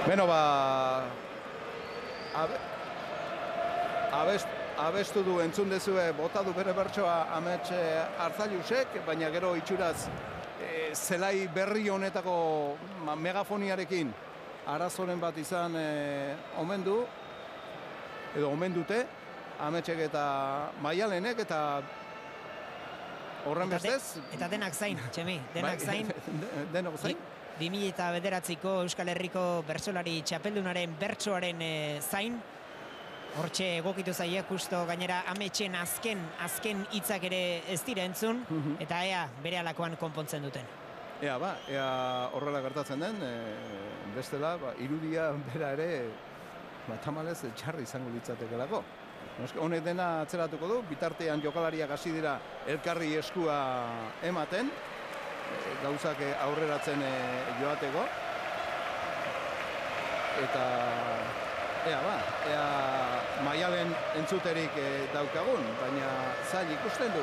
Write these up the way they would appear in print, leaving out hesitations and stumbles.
Beno, abestu du entzun dezue, bota du bere bertsoa Amets Arzailusek, baina gero itxuraz zelai berri honetako megafoniarekin arazoren bat izan omen dute Ametsek eta Maialenek, eta horren bestez... Eta denak zain, Txemi, denak zain. Denok zain. 2009ko Euskal Herriko bertsolari txapeldunaren bertsoaren zain. Hortxe egokitu zaiek justo gainera Ametsen azken hitzak ere ez dira entzun, eta ea bere alakoan konpontzen duten. Ea horrela gertatzen den, bestela irudia bera ere tamalez txarri izango litzatekelako. Honek dena atzeratuko du, bitartean jokalariak hasi dira elkarri eskua ematen, gauzak aurreratzen joateko, eta ea Maialen entzuterik daukagun, baina zail ikusten du.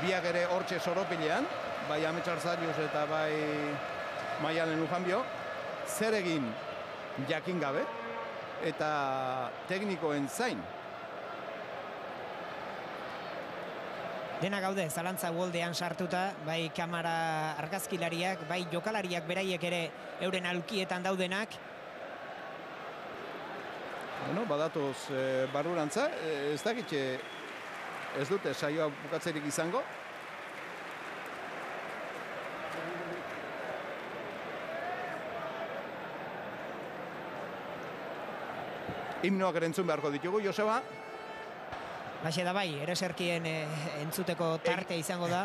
Biak ere hortxe soropilean, bai Amets Arzaius eta bai Maialen Ujanbio, zer egin jakin gabe, eta teknikoen zain. Dena gaude, zalantza goldean sartuta, bai kamara argazkilariak, bai jokalariak beraiek ere euren alukietan daudenak. Bueno, badatoz barrurantza, ez dakit ez dute saioa bukatzerik izango. Himnoak ere entzun beharko ditugu, Joseba. Baxe da bai, ereserkien entzuteko tarte izango da.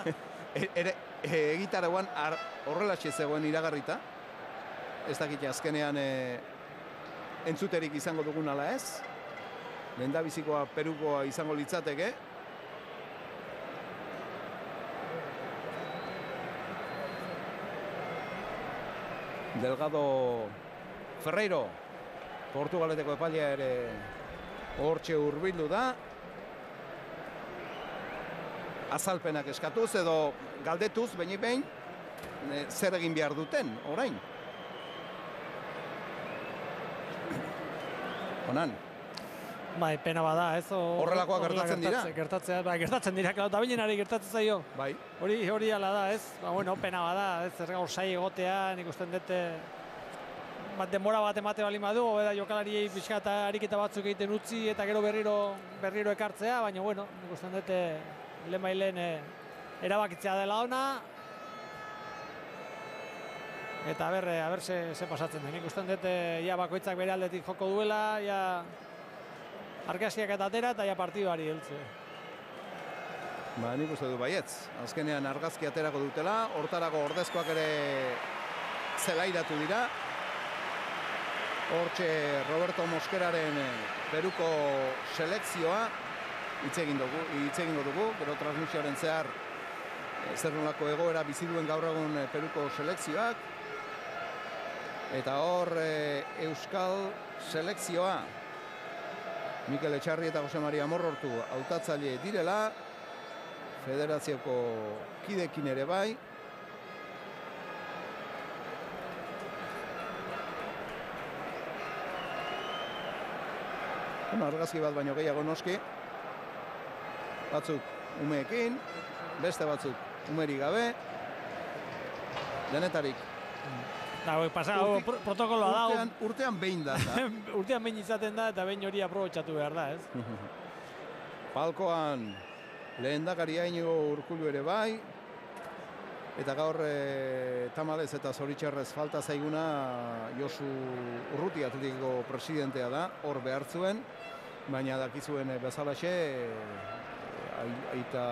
Egitarauan horrelaxe zegoen iragarrita. Ez dakit azkenean entzuterik izango dugun ala ez. Lehendabizikoa Perukoa izango litzateke. Delgado Ferreiro, Portugaleteko epailea ere hortxe hurbildu da. Azalpenak eskatuz edo galdetuz behin zer egin behar duten, orain. Honan. Bai, pena bada, ez? Horrelakoak gertatzen dira? Gertatzen dira, da bilenari gertatzen zaio. Bai. Hori ala da, ez? Pena bada, ez? Zer gaur sai egotea, nik usten dute denbora bat emate bali badu, eta jokalariei pixka eta ariketa batzuk egiten utzi, eta gero berriro ekartzea, baina, nik usten dute lehen erabakitzea dela ona, eta aber ze pasatzen den. Nik usten dute bakoitzak bere aldetik joko duela, argazkiak eta atera, eta partiduari heltze. Nik uste du baietz. Azkenean argazki aterako dutela, hortarako ordezkoak ere zelairatu dira. Hortxe Roberto Mosqueraren Peruko selekzioa hitz egingo dugu, gero transmisioaren zehar zer nolako egoera bizi duen gaur egun Peruko selekzioak. Eta hor Euskal selekzioa Mikel Etxarri eta Jose Maria Morrortu hautatzaile direla, federazioko kidekin ere bai. Argazki bat baino gehiago noski. Batzuk umeekin, beste batzuk umeri gabe. Denetarik. Protokoloa da. Urtean behin da. Urtean behin izaten da eta behin hori aprobetxatu behar da, ez? Palkoan lehendakaria Iñigo Urkullu ere bai. Eta gaur tamalez eta zoritxarrez falta zaiguna Josu Urruti Atletiko presidentea da, hor behar zuen, baina dakizuen bezalaxe aita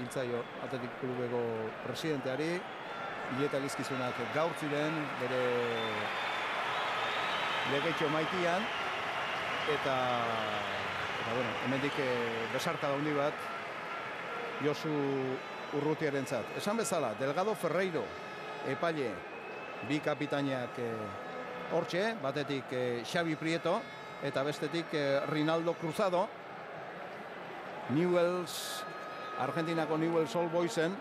hiltzaio Atletik Klubeko presidenteari, hileta lizkizunak gaur ziren bere legeitxo maitian, eta hemendik besarka daundi bat Josu Urrutiaren zat. Esan bezala, Delgado Ferreiro epaile bi kapitainak hortxe, batetik Xavi Prieto eta bestetik Rinaldo Cruzado, Newells, Argentinako Newells Old Boysen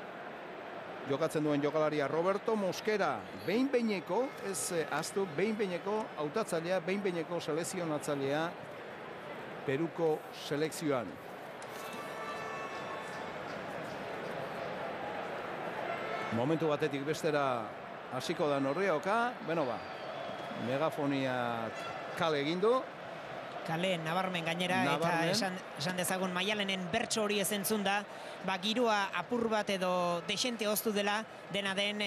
jokatzen duen jokalaria Roberto Mosquera, behin-behineko, ez ahaztu, behin-behineko hautatzailea, behin-behineko selekzionatzailea Peruko selekzioan. Momentu batetik bestera hasiko da Norrioka, megafoniak kale egin du. Kale nabarmen gainera, eta esan dezagun Maialenen bertso hori ez entzun da, giroa apur bat edo desente oztu dela, dena den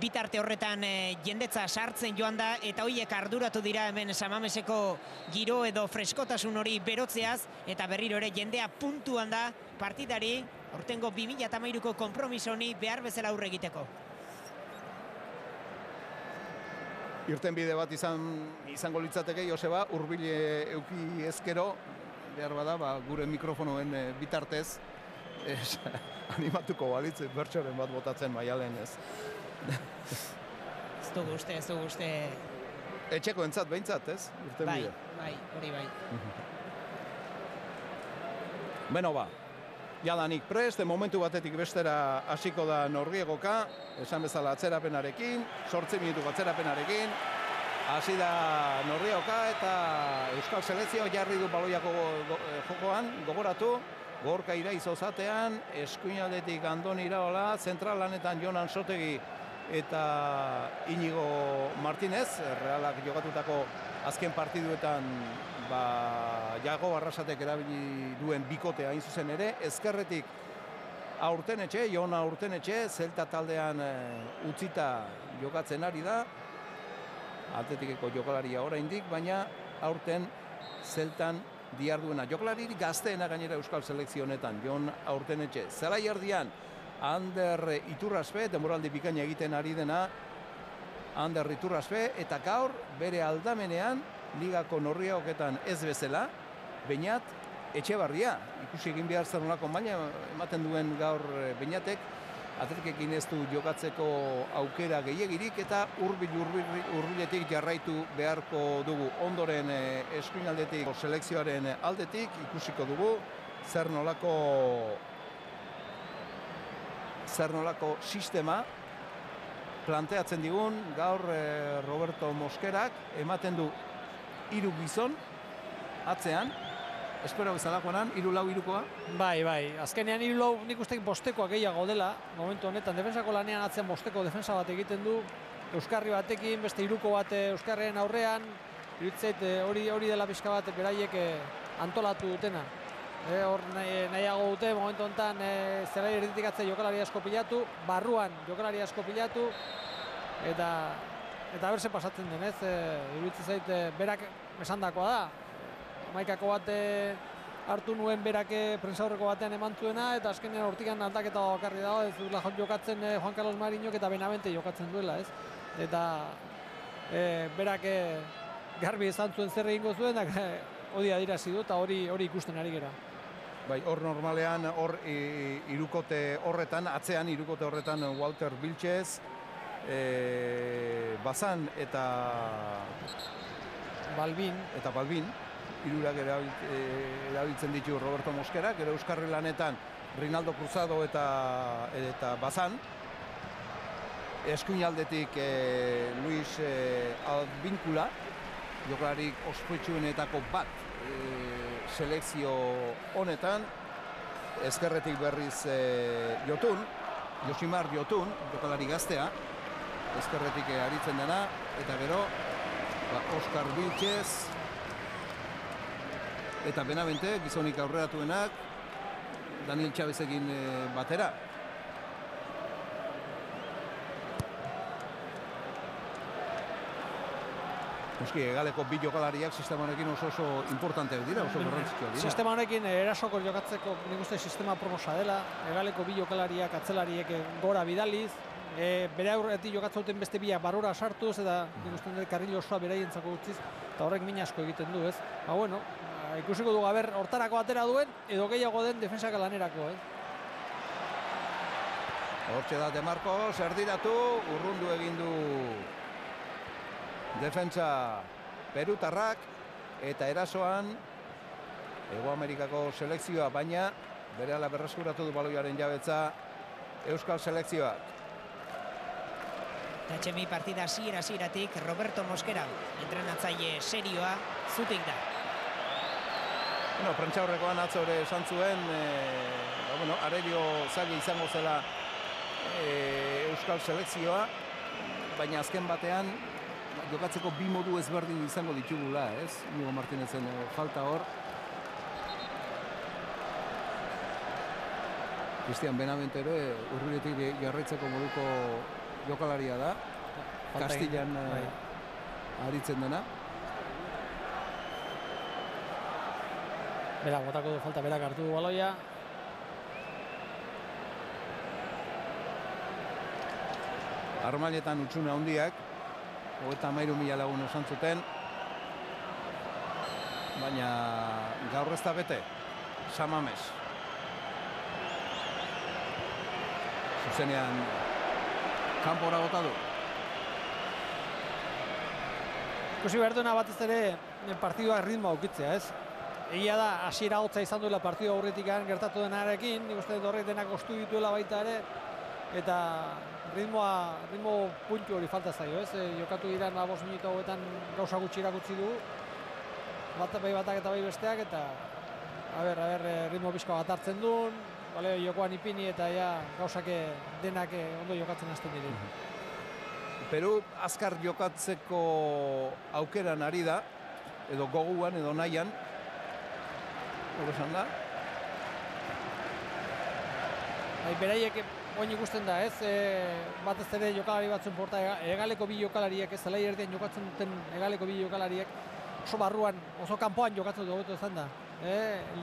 bitarte horretan jendetza sartzen joan da, eta horiek arduratu dira hemen Samameseko giro edo freskotasun hori berotzeaz, eta berriro ere jendea puntuan da partidari, hortengo 2013ko konpromiso honi behar bezala aurre egiteko. Irtenbide bat izango litzateke, Joseba, hurbil euki ezkero, behar bada, gure mikrofonoen bitartez, animatuko balitz, bertsoren bat botatzen Maialen ez. Ez dugu uste. Etxeko entzat, behintzat, ez? Irtenbide. Bai, hori bai. Jadanik prest, momentu batetik bestera hasiko da Norriegoka, esan bezala atzerapenarekin, 8 minutu atzerapenarekin, hasi da Norriegoka eta Euskal Selekzio jarri du baloiako jokoan, gogoratu, Gorka Iraiz osatean, eskuinaldetik Andoni Iraola, zentral lanetan Jonan Sotegi eta Inigo Martinez, Realak jokatutako azken partiduetan Jago Barrasatek erabili duen bikotea hain zuzen ere, ezkerretik Jona Aurtenetxe, Zelta taldean utzita jokatzen ari da, Atletikeko jokalaria oraindik, baina aurten Zeltan diarduena. Jokalaririk gazteena gainera Euskal Selekzio honetan, Jon Aurtenetxe. Zelai erdian, Ander Iturraspe, denboraldi bikaina egiten ari dena, Ander Iturraspe, eta gaur bere aldamenean, ligako Norrioketan ez bezala, Beñat Etxebarria, ikusi egin behar zer nolako maila ematen duen gaur Beñatek, Atletikekin ez du jokatzeko aukera gehiegirik eta hurbiletik jarraitu beharko dugu. Ondoren eskuinaldetik selekzioaren aldetik ikusiko dugu zer nolako sistema planteatzen digun gaur Roberto Mosquerak, ematen du 3 gizon atzean, espero bezalakoan, 3-4-3koa? Bai, azkenean 3-4 nik uste bostekoa gehiago dela, momentu honetan, defensako lanean atzen bosteko defensa bat egiten du, Euskarri batekin, beste 3ko bat Euskarriaren aurrean, iruditzait hori dela pixka bat beraiek antolatu dutena. Hor nahiago dute, momentu honetan zelai erditik atzea jokalari asko pilatu, barruan jokalari asko pilatu, eta berse pasatzen den, ez? Iruditzen zait, berak esandakoa da. Maikako bat hartu nuen berak prentsaurreko batean eman zuena, eta azkenean hortikan aldaketa bakarri dago, ez duela jokatzen Juan Carlos Mariñok eta Benavente jokatzen duela, ez? Eta berak garbi esan zuen zer egingo zuen, hori adirazi du, eta hori ikusten ari gera. Bai, hor normalean, hor irukote horretan, atzean irukote horretan Walter Vilches, Bazan eta Balbin, hirurak erabiltzen ditu Roberto Mosquerak, gero Euskarri lanetan Rinaldo Cruzado eta Bazan, eskuinaldetik Luis Advíncula, jokalarik ospetsuenetako bat selekzio honetan, ezkerretik berriz Josimar Jotun, jokalari gaztea, ezkerretik aritzen dena, eta gero Oscar Vilches eta Benavente, gizonik aurreratuenak, Daniel Chavezekin batera. Eski, egaleko bi jokalariak sistema honekin oso importanteak dira, oso garrantzitsuak dira. Sistema honekin erasoko jokatzeko nik uste sistema proposa dela, egaleko bi jokalariak atzelariek gora bidaliz, bere aurretik jokatzauten beste biak barrura sartuz, eta nik uste dut karril osoa beraientzako utziz, eta horrek min asko egiten du, ez? Ikusiko dugu, hortarako atera duen, edo gehiago den defensaka lanerako, ez? Hortxe da De Marcos, erdiratu, urrundu egin du defentsa perutarrak, eta erasoan Hego Amerikako selekzioa, baina berehala berreskuratu du baloiaren jabetza Euskal selekzioak. Eta Txemi partida hasieratik Roberto Mosquera, entrenatzaile serioa, zutik da. Bueno, prentxaurrekoan atzo ere esan zuen, arerio zaila izango zela Euskal selekzioa, baina azken batean jokatzeko bi modu ezberdin izango ditugula, ez? Inigo Martinezen falta hor. Cristian Benavente ere Urruretik jarraitzeko moduko jokalaria da. Kastillan aritzen dena. Berak botako du falta, berak hartu du baloia. Armailetan utxune handiak, 33.000 lagun esan zuten, baina gaur ez da bete, Samames. Zuzenean kanpora bota du. Ikusi behar duena batez ere partidua ritmo aukitzea, ez? Egia da, hasiera hotza izan duela partidua aurretik gertatu denarekin, nik uste dut horrek denak ostu dituela baita ere, eta ritmo puntu hori falta zaio, ez? Jokatu dira 5 minutu hauetan gauza gutxi irakutsi du, bai batak eta bai besteak, eta ritmo pixka bat hartzen duen, jokoan ipini eta gauzak denak ondo jokatzen hasten dira. Peru azkar jokatzeko aukeran ari da, edo goguan, edo nahian, hori esan da. Beraiek oin ikusten da, ez? Batez ere jokalari batzuen porta, egaleko bi jokalariek, ez zelai erdian jokatzen duten egaleko bi jokalariek, oso barruan, oso kanpoan jokatzen dugu izan da.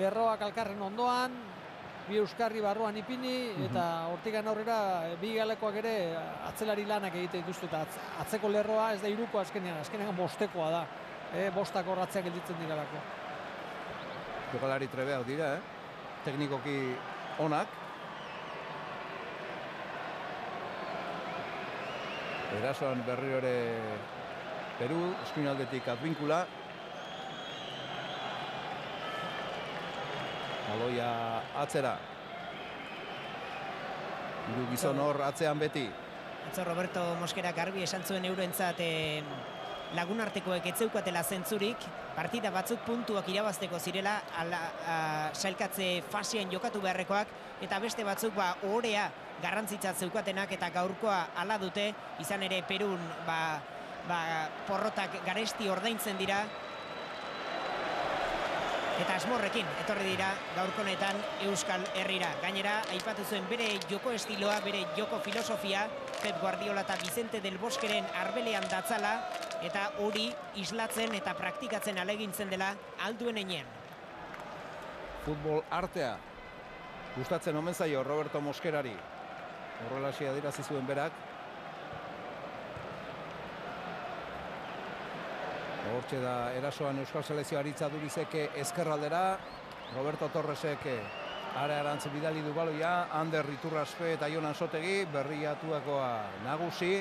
Lerroak alkarren ondoan, bi euskarri barruan ipini, eta hortikan aurrera bi galekoak ere atzelari lanak egite dituzte, eta atzeko lerroa ez da hiruko azkenean bostekoa da. Bostak horratzeak gelditzen diralako. Jokalari trebeak dira, teknikoki onak. Erasoan berriro ere Peru, eskuinaldetik Advíncula. Baloia atzera. Hiru gizon hor atzean beti. Atzo Roberto Mosquera garbi esan zuen eurentzat lagunartekoek ez zeukatela zentzurik, partida batzuk puntuak irabazteko zirela sailkatze fasean jokatu beharrekoak, eta beste batzuk orea garrantzitzat zeukatenak eta gaurkoa hala dute, izan ere Perun porrotak garesti ordaintzen dira, eta asmorrekin etorri dira gaurkonetan Euskal Herrira. Gainera, aipatu zuen bere joko estiloa, bere joko filosofia, Pep Guardiola eta Vicente del Boskeren arbelean datzala, eta hori islatzen eta praktikatzen alegintzen dela alduen enean. Futbol artea gustatzen omen zaio Roberto Mosquerari. Horrelaxi adierazi zuen berak. Hortxe da erasoan Euskal Selekzioa Aritza Durizeke ezkerraldera, Roberto Torresek arearantz bidali du baloia, Ander Iturraspe eta Jonan Sotegi, berriatuakoa nagusi.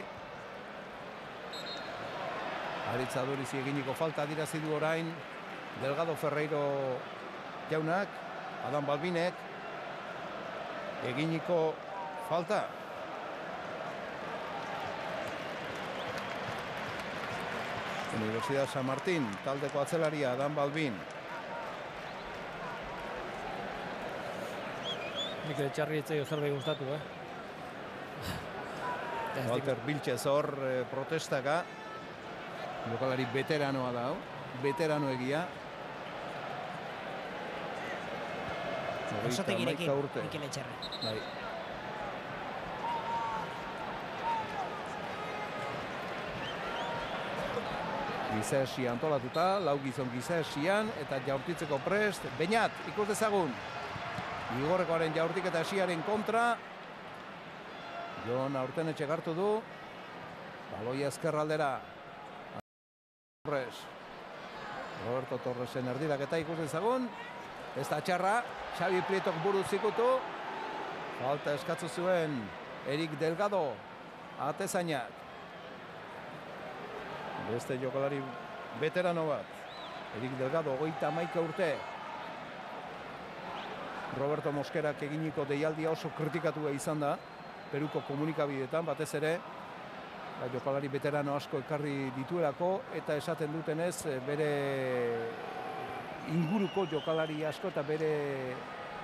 Aritza Durizi eginiko falta adirazi du orain, Delgado Ferreiro jaunak, Adam Balbinek, eginiko falta. Universidad San Martín, taldeko atzelaria, Dan Balbin. Mikel Etxarri etzaio zerbait gustatu, Walter Vilches hor protestaka. Jokalari veteranoa da, veterano egia. Osotegirekin, Mikel Etxarri. Bai. Gizesi antolatuta, lau gizon gizesian, eta jaurtitzeko prest. Beñat, ikus dezagun. Igorrekoaren jaurtiketa esiaren kontra. Jon aurten etxe gartu du. Baloia ezkerraldera. Roberto Torresen erdiraketa ikus dezagun. Ez da txarra, Xavi Prietok buruz zikutu. Falta eskatzu zuen Erik Delgado, atezainak. Beste jokalari veterano bat. Erik Delgado, 31 urte. Roberto Mosquerak eginiko deialdia oso kritikatua izan da. Peruko komunikabideetan, batez ere, jokalari veterano asko ekarri dituelako, eta esaten dutenez, bere inguruko jokalari asko eta bere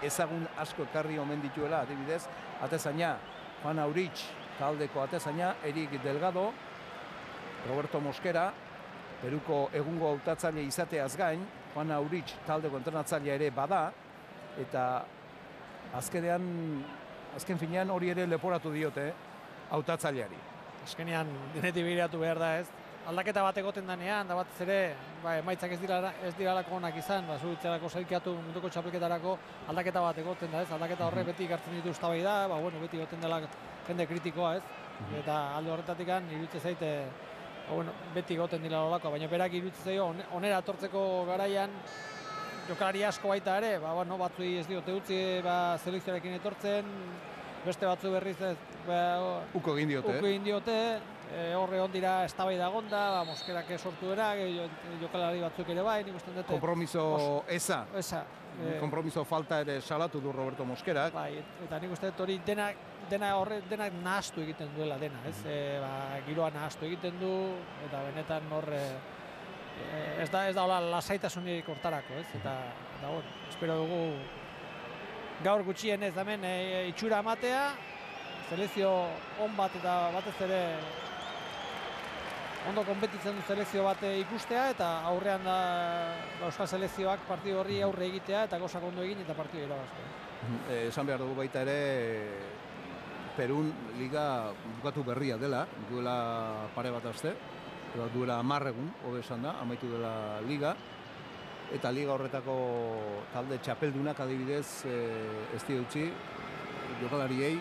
ezagun asko ekarri omen dituela, adibidez, atezaina, Juan Aurich, taldeko atezaina, Erik Delgado, Roberto Mosquera, Peruko egungo hautatzaile izateaz gain, Juan Aurich taldeko entrenatzailea ere bada, eta azken finean hori ere leporatu diote hautatzaileari. Azkenean denetik begiratu behar da, ez? Aldaketa bat egoten danean, da batez ere, emaitzak ez diralako onak izan, zuritzerako sailkatu munduko txapelketarako aldaketa bat egoten da, ez? Aldaketa horre beti gartzen ditu eztabaida, beti egoten dela jende kritikoa, ez? Eta alde horretatik iruditzen zaite, beti egoten dira olako, baina berak iruditzen zaio, onera atortzeko garaian, jokalari asko baita ere, batzuei ez diote utzi, selekzioarekin etortzen, beste batzu berriz ez, uko egin diote, horre ondira eztabaida egonda, Mosquerak sortu dira, jokalari batzuk ere bai, nik usten dute. Kompromiso eza. Kompromiso falta ere salatu du Roberto Mosquerak. Bai, eta nik uste dut hori denak nahastu egiten duela dena, ez? Giroa nahastu egiten du, eta benetan horre ez da hola lasaitasunik hortarako, ez? Eta espero dugu gaur gutxienez hemen itxura ematea, selekzio on bat eta batez ere ondo konpetitzen du selekzio bat ikustea, eta aurrean da euskal selekzioak partidu horri aurre egitea eta gauzak ondo egin eta partidu irabaztea. Esan behar dugu baita ere Perun liga bukatu berria dela, duela pare bat aste, duela 10 egun, hobe esan da, amaitu dela liga, eta liga horretako talde txapeldunak adibidez ez utzi jokalariei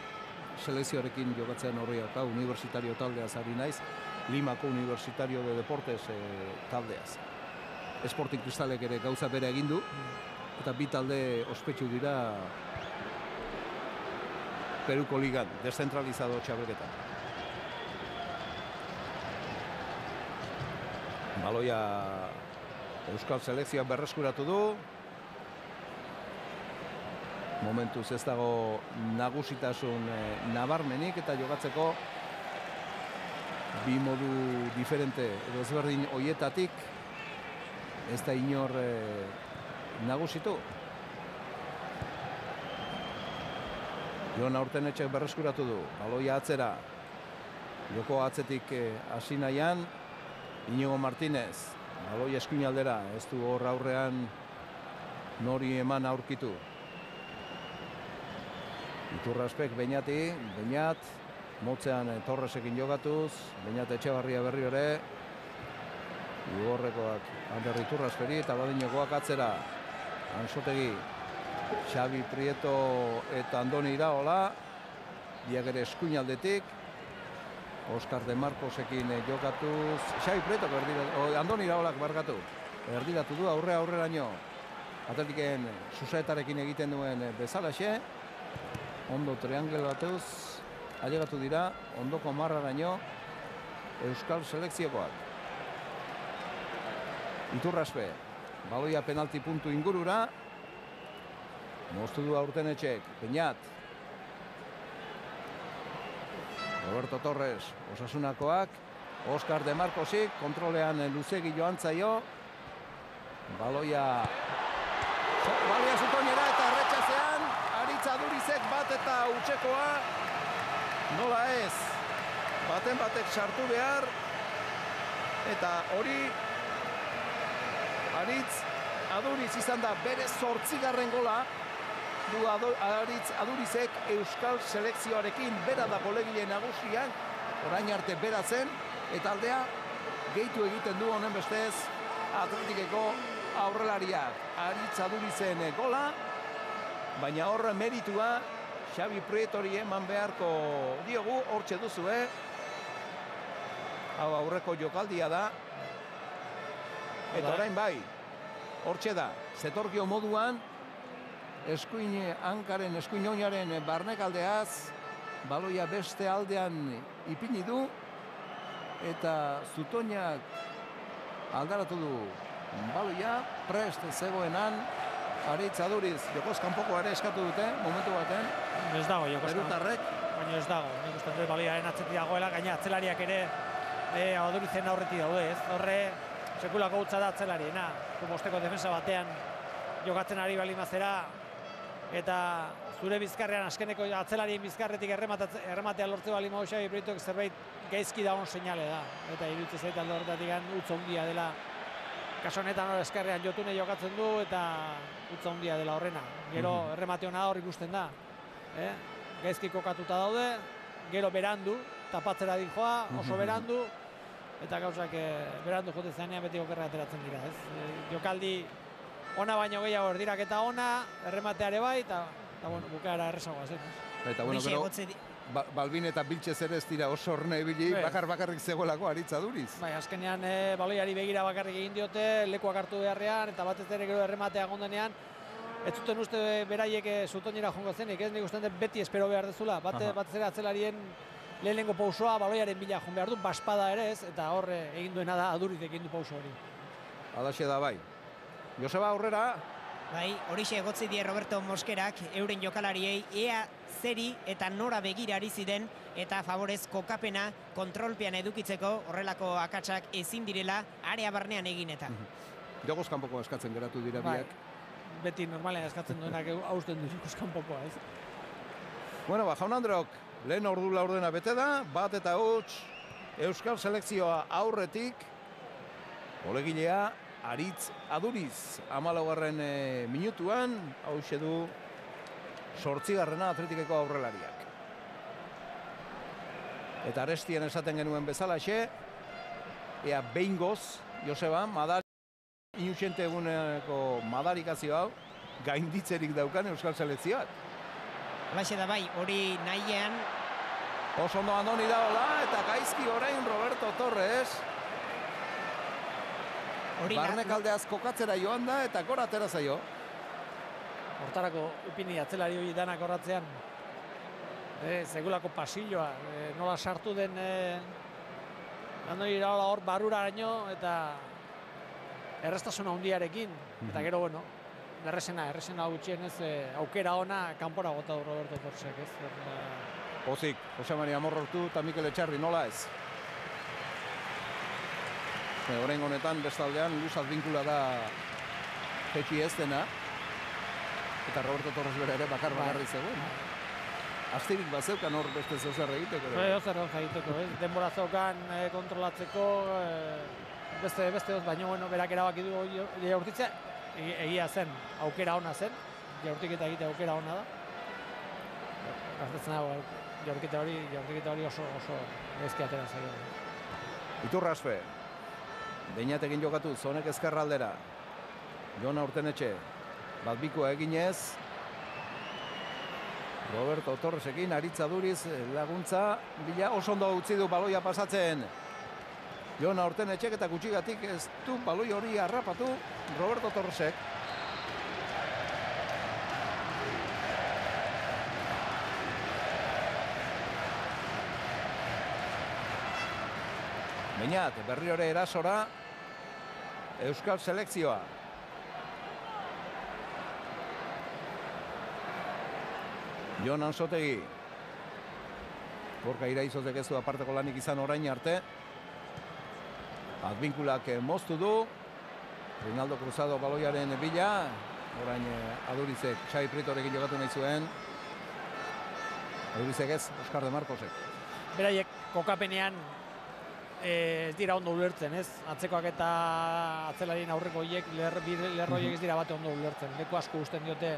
selekzioarekin jokatzen horriak, universitario taldeaz ari naiz, Limako Universitario de Deportes taldeaz. Sporting Cristalek ere gauza bere egin du, eta bi talde ospetsu dira Peruko ligan, descentralizado txapelketa. Baloia euskal selekzioak berreskuratu du. Momentuz ez dago nagusitasun nabarmenik eta jokatzeko bi modu diferente edo ezberdin hoietatik ez da inor nagusitu. Jon Aurtenetxek berreskuratu du, baloia atzera, joko atzetik hasi nahian, Inigo Martínez, baloia eskuinaldera, ez du hor aurrean nori eman aurkitu. Iturraspek Beñati, Beñat, motzean Torresekin jogatuz, Beñat Etxebarria berri ere, Igorrekoak Ander Iturrasperi eta Badinekoak atzera, Ansotegi, Xabi Prieto eta Andoni Iraola, biak ere eskuinaldetik, Oskar de Marcosekin jokatuz, Xabi Prieto, Andoni Iraolak barkatu, erdiratu du aurreraino, Atletiken Susaetarekin egiten duen bezalaxe, ondo triangel batuz, ailegatu dira, ondoko marraraino, euskal selekziokoak. Iturraspe, baloia penalti puntu ingurura, moztu du Aurtenetxek, Beñat, Roberto Torres, Osasunakoak, Oskar de Marcosik, kontrolean luzegi joan zaio, baloia zutonera eta erretxazean, Aritz Adurizek bat eta utxekoa, nola ez, batek sartu behar, eta hori Aritz Aduriz izan da bere 8. gola, du Aritz Adurizek euskal selekzioarekin bera da golegile nagusian, orain arte bera zen, eta aldea gehitu egiten du honen bestez Atletikeko aurrelariak. Aritz Adurizen gola, baina horre meritua Xabi Prietori eman beharko diogu, hortxe duzue. Hau aurreko jokaldia da. Eta orain bai, hortxe da, zetorkio moduan, eskuin hankaren, eskuin oinaren barnekaldeaz, baloia beste aldean ipini du, eta Zutoinak aldaratu du baloia, prest zegoenan, Aritz Aduriz, jokoz kanpokoa ere eskatu dute, momentu baten. Ez dago jokoz Perutarrek. baina ez dago. Nik uste dut baloiaren atzetik dagoela, gaina atzelariak ere Adurizen aurretik daude, ez? Horre, sekulako hutsa da atzelariena. Bosteko defensa batean jokatzen ari bali mazera, eta zure bizkarrean, azkeneko atzelarien bizkarretik errematea lortze bali mau Xabi Prietok zerbait gaizki dagoen seinale da. Eta iruditzen zait alde horretatik utza handia dela. Kaso honetan hor eskerrean jotune jokatzen du eta utza handia dela horrena. Gero erremate hona hor ikusten da. Gaizki kokatuta daude, gero berandu, tapatzera din joa, oso berandu, eta gauzak berandu jote zanean beti okerra ateratzen dira, ez? Jokaldi ona baino gehiago erdiraketa ona, erremateare bai, eta bueno, bukaera errezagoa zen. Eta bueno, gero, Balbin eta Biltxez ere ez dira oso orne ebili, bakarrik zegoelako Aritz Aduriz. Bai, azkenean baloiari begira bakarrik egin diote, lekuak hartu beharrean, eta batez ere gero errematea gondenean, ez zuten uste beraiek zutoinera jongo zenik, ez nik usten dut beti espero behar dezula, batez ere atzelarien lehenengo pausoa baloiaren bila joan behar du, baspada ere ez, eta hor egin duena da Aduriz egin du pauso hori. Adaxe da bai. Joseba aurrera. Bai, horixe egotzi die Roberto Moskerak euren jokalariei ea zeri eta nora begira ari ziren eta favorez kokapena kontrolpean edukitzeko horrelako akatsak ezin direla area barnean egin eta. Jogoz kanpoko eskatzen geratu dira biak. Beti normalean eskatzen duenak hausten du jogoz kanpoko, ez? Bueno, Jaun Andreok, lehen ordu laurdena bete da, bat eta huts, Euskal Selekzioa aurretik, golegilea Aritz Aduriz, 14. Minutuan, hauxe du 8. Atletikeko aurrelariak. Eta Arestien esaten genuen bezalaxe, ea behingoz, Joseba, inusente eguneko madarikazio hau, gainditzerik daukan Euskal Selekzioak. Halaxe da bai, hori nahiean. Oso ondo andoni da hola, eta gaizki orain Roberto Torres. Barne kaldeaz kokatzera joan da, eta gora atera zaio. Hortarako ipini atzelari hori danak horratzean. Segulako pasilloa, nola sartu den andoni iraola hor barruraino, eta erraztasuna handiarekin. Eta gero, bueno, errezena gutxienez aukera ona kanpora gota du Roberto Torresek, ez? Pozik, Jose Maria Morrortu eta Mikel Etxarri, nola ez? Horrengo honetan, bestaldean, luzaz binkula da jetxi ez dena. Eta Roberto Torres bere ere bakarri zegoen. Astirik bat zeukan hor beste zeuzer egiteko. Zeuzer egiteko, ez? Denbora zeukan kontrolatzeko, beste hoz, baina bueno, berak erabaki du jaurtitzea. Egia zen, aukera ona zen, jaurtiketa egite aukera ona da. Gastatzen dago, jaurtiketa hori oso gaizki atera zaio. Iturraspe, Beñatekin jokatu, zonek ezkerra aldera. Jona Urtenetxe, bat bikoa eginez. Roberto Torresekin, Aritz Aduriz laguntza, bila oso ondo utzi du baloia pasatzen. Jona Urtenetxek eta gutxigatik ez du baloi hori harrapatu Roberto Torresek. Beñat, berriore erasora, Euskal Selekzioa. Jon Ansotegi. Gorka Iraizotek ez du aparteko lanik izan orain arte. Adbinkulak moztu du. Reinaldo Cruzado baloiaren bila. Orain Adurizek Xabi Prietorekin jokatu nahi zuen. Adurizek ez, Oskar de Marcosek. Beraiek kokapenean ez dira ondo ulertzen, ez? Atzekoak eta atzelarien aurreko horiek, lerro horiek ez dira bate ondo ulertzen. Leku asko usten diote,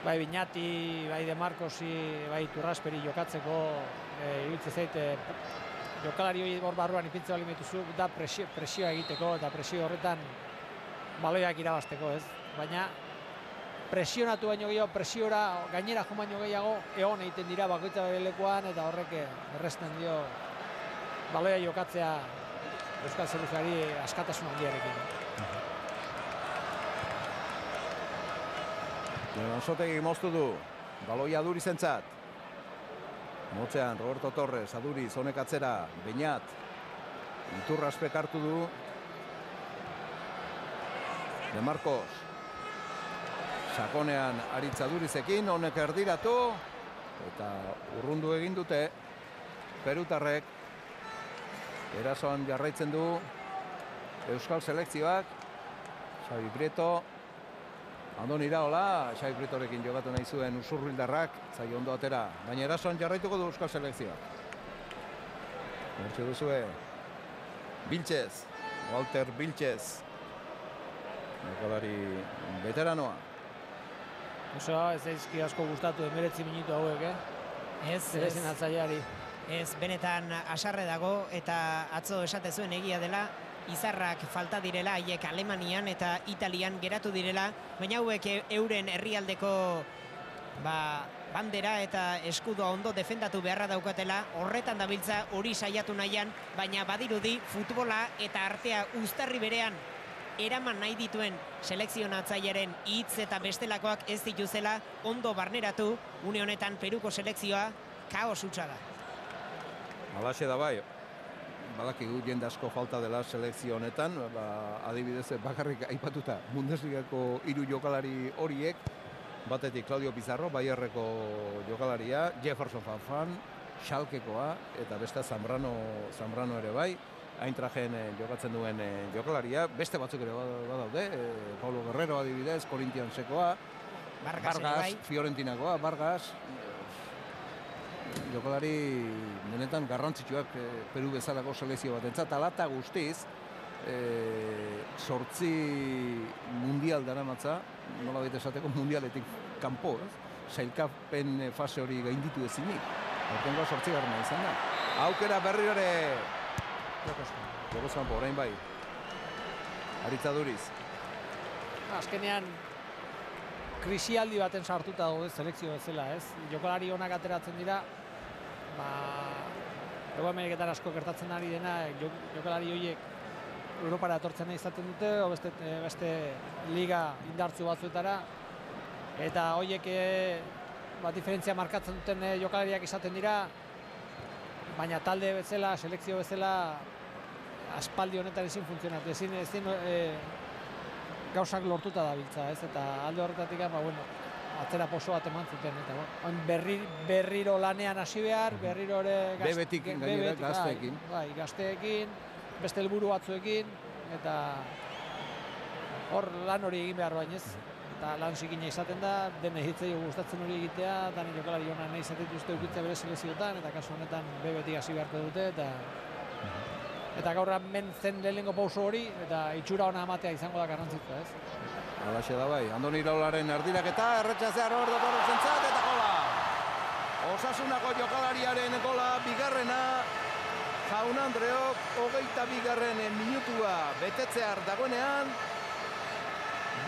bai Biñati, bai De Marcosi, bai Turrasperi jokatzeko, iruditzen zaite, jokalari hori hor barruan ipintze bali metuzu, da presioa egiteko, eta presio horretan baloiak irabazteko, ez? Baina presionatu baino gehiago, presiora gainera jo baino gehiago, egon egiten dira bakoitza bere lekuan, eta horrek erresten dio baloia jokatzea Euskal Selekzioari askatasun handiarekin. Ansotegi moztu du, baloia Adurizentzat. Motzean, Roberto Torres, Aduriz, honek atzera, Beñat. Iturraspek hartu du. De Marcos. Sakonean Aritz Adurizekin, honek erdiratu. Eta urrundu egin dute perutarrek. Erasoan jarraitzen du Euskal selekzioak. Xabi Prieto. Andoni Iraola, Xabi Prietorekin jogatu nahi zuen Usurbildarrak, zaio ondo atera. Baina erasoan jarraituko du Euskal selekzioak. Hortxe duzue Vilches, Walter Vilches. Jokalari veteranoa. Oso ez zaizki asko gustatu 19 minutu hauek, Ez, Zerezen atzaileari. Ez, benetan asarre dago eta atzo esate zuen egia dela, izarrak falta direla, haiek Alemanian eta Italian geratu direla, baina hauek euren herrialdeko bandera eta eskudoa ondo defendatu beharra daukatela, horretan dabiltza hori saiatu nahian, baina badirudi futbola eta artea uztarri berean eraman nahi dituen selekzionatzailearen hitz eta bestelakoak ez dituzela ondo barneratu, une honetan Peruko selekzioa kaos hutsa da. Alaxe da bai, badakigu jende asko falta dela selekzio honetan, adibidez bakarrik aipatuta Bundesligako 3 jokalari horiek, batetik Claudio Pizarro, Bayerreko jokalaria, Jefferson Farfán, Schalkekoa, eta beste Zambrano ere bai, Eintrachten jokatzen duen jokalaria, beste batzuk ere badaude, Paulo Guerrero adibidez, Corinthiansekoa, Vargas, Fiorentinakoa, Vargas, jokalari benetan garrantzitsuak Peru bezalako selekzio batentzat, alata guztiz, 8 mundial daramatza, nola baita esateko mundialetik kanpo, sailkapen fase hori gainditu ezinik. Hortengoa 8. izan da. Aukera berriro ere Jokos kanpo, orain bai. Aritza Duriz. Azkenean krisialdi baten sartuta daude selekzio bezala, ez? Jokalari onak ateratzen dira, Hego Ameriketan asko gertatzen ari dena, jokalari horiek Europara etortzen nahi izaten dute, o beste liga indartzu batzuetara, eta horiek diferentzia markatzen duten jokalariak izaten dira, baina talde bezala, selekzio bezala, aspaldi honetan ezin funtzionatu, ezin gauzak lortuta dabiltza, ez? Eta alde horretatik, atzera poso bat eman zuten, eta berriro lanean hasi behar, berriro ere gazteekin. Bai, gazteekin, beste helburu batzuekin, eta hor lan hori egin behar bainez. Eta lan zikina izaten da, dene hitzei gustatzen hori egitea, dani jokalari hona nahi izaten duzte ukitzea bere selekzioetan, eta kasu honetan bebetik hasi beharko dute, eta gaur hemen zen lehenengo pauso hori, eta itxura ona ematea izango da garrantzitsua, ez? Alaxe da bai, Andoni Iraolaren erdiraketa, erretxazea Roberto Torresentzat, eta gola! Osasunako jokalariaren gola, bigarrena, Jaun Andreok, 22. minutua betetzear dagoenean,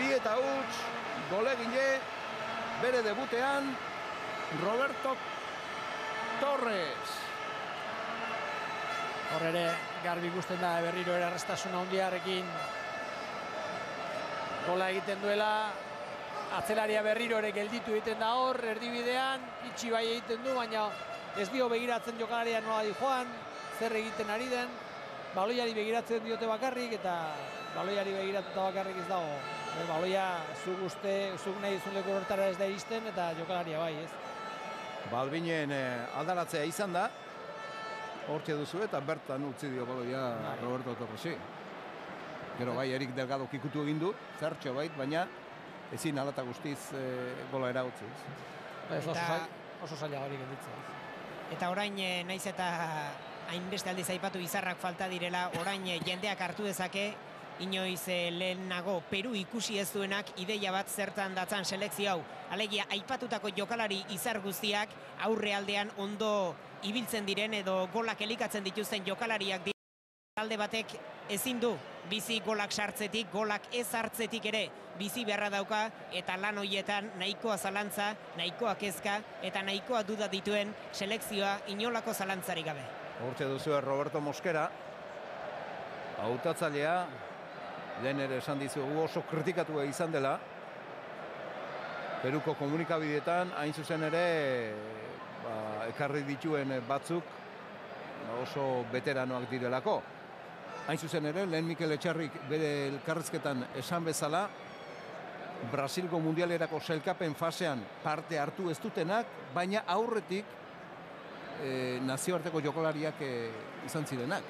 2-0, golegile, bere debutean, Roberto Torres. Hor ere, garbi ikusten da berriro ere erraztasuna handiarekin gola egiten duela, atzelaria berriro ere gelditu egiten da hor, erdibidean, itxi bai egiten du, baina ez dio begiratzen jokalaria nola di joan, zer egiten ari den, baloiari begiratzen diote bakarrik, eta baloiari begiratuta bakarrik ez dago. Baloia zuk nahi duzun leku horretara ez da iristen, eta jokalaria bai, ez? Balbinen aldaratzea izan da, hortxe duzu eta bertan utzi dio baloia Roberto Torresi. Gero bai, Erik Delgado kikutu egin du, zertxo bait, baina ezin alata guztiz gola eragotzi. Oso zaila hori gelditzen. Eta orain, naiz eta hainbeste aldiz aipatu izarrak falta direla, orain jendeak hartu dezake, inoiz lehenago Peru ikusi ez duenak ideia bat zertan datzan selekzio hau. Alegia, aipatutako jokalari izar guztiak aurrealdean ondo ibiltzen diren edo golak elikatzen dituzten jokalariak dira. Talde batek ezin du bizi golak sartzetik, golak ez hartzetik ere bizi beharra dauka, eta lan hoietan nahikoa zalantza, nahikoa kezka eta nahikoa duda dituen selekzioa inolako zalantzarik gabe. Hortxe duzu Roberto Mosquera, hautatzailea, lehen ere esan dizugu oso kritikatua izan dela, Peruko komunikabideetan, hain zuzen ere, ekarri dituen batzuk oso veteranoak direlako. Hain zuzen ere, lehen Mikel Etxarrik bere elkarrizketan esan bezala, Brasilgo mundialerako sailkapen fasean parte hartu ez dutenak, baina aurretik nazioarteko jokalariak izan zirenak.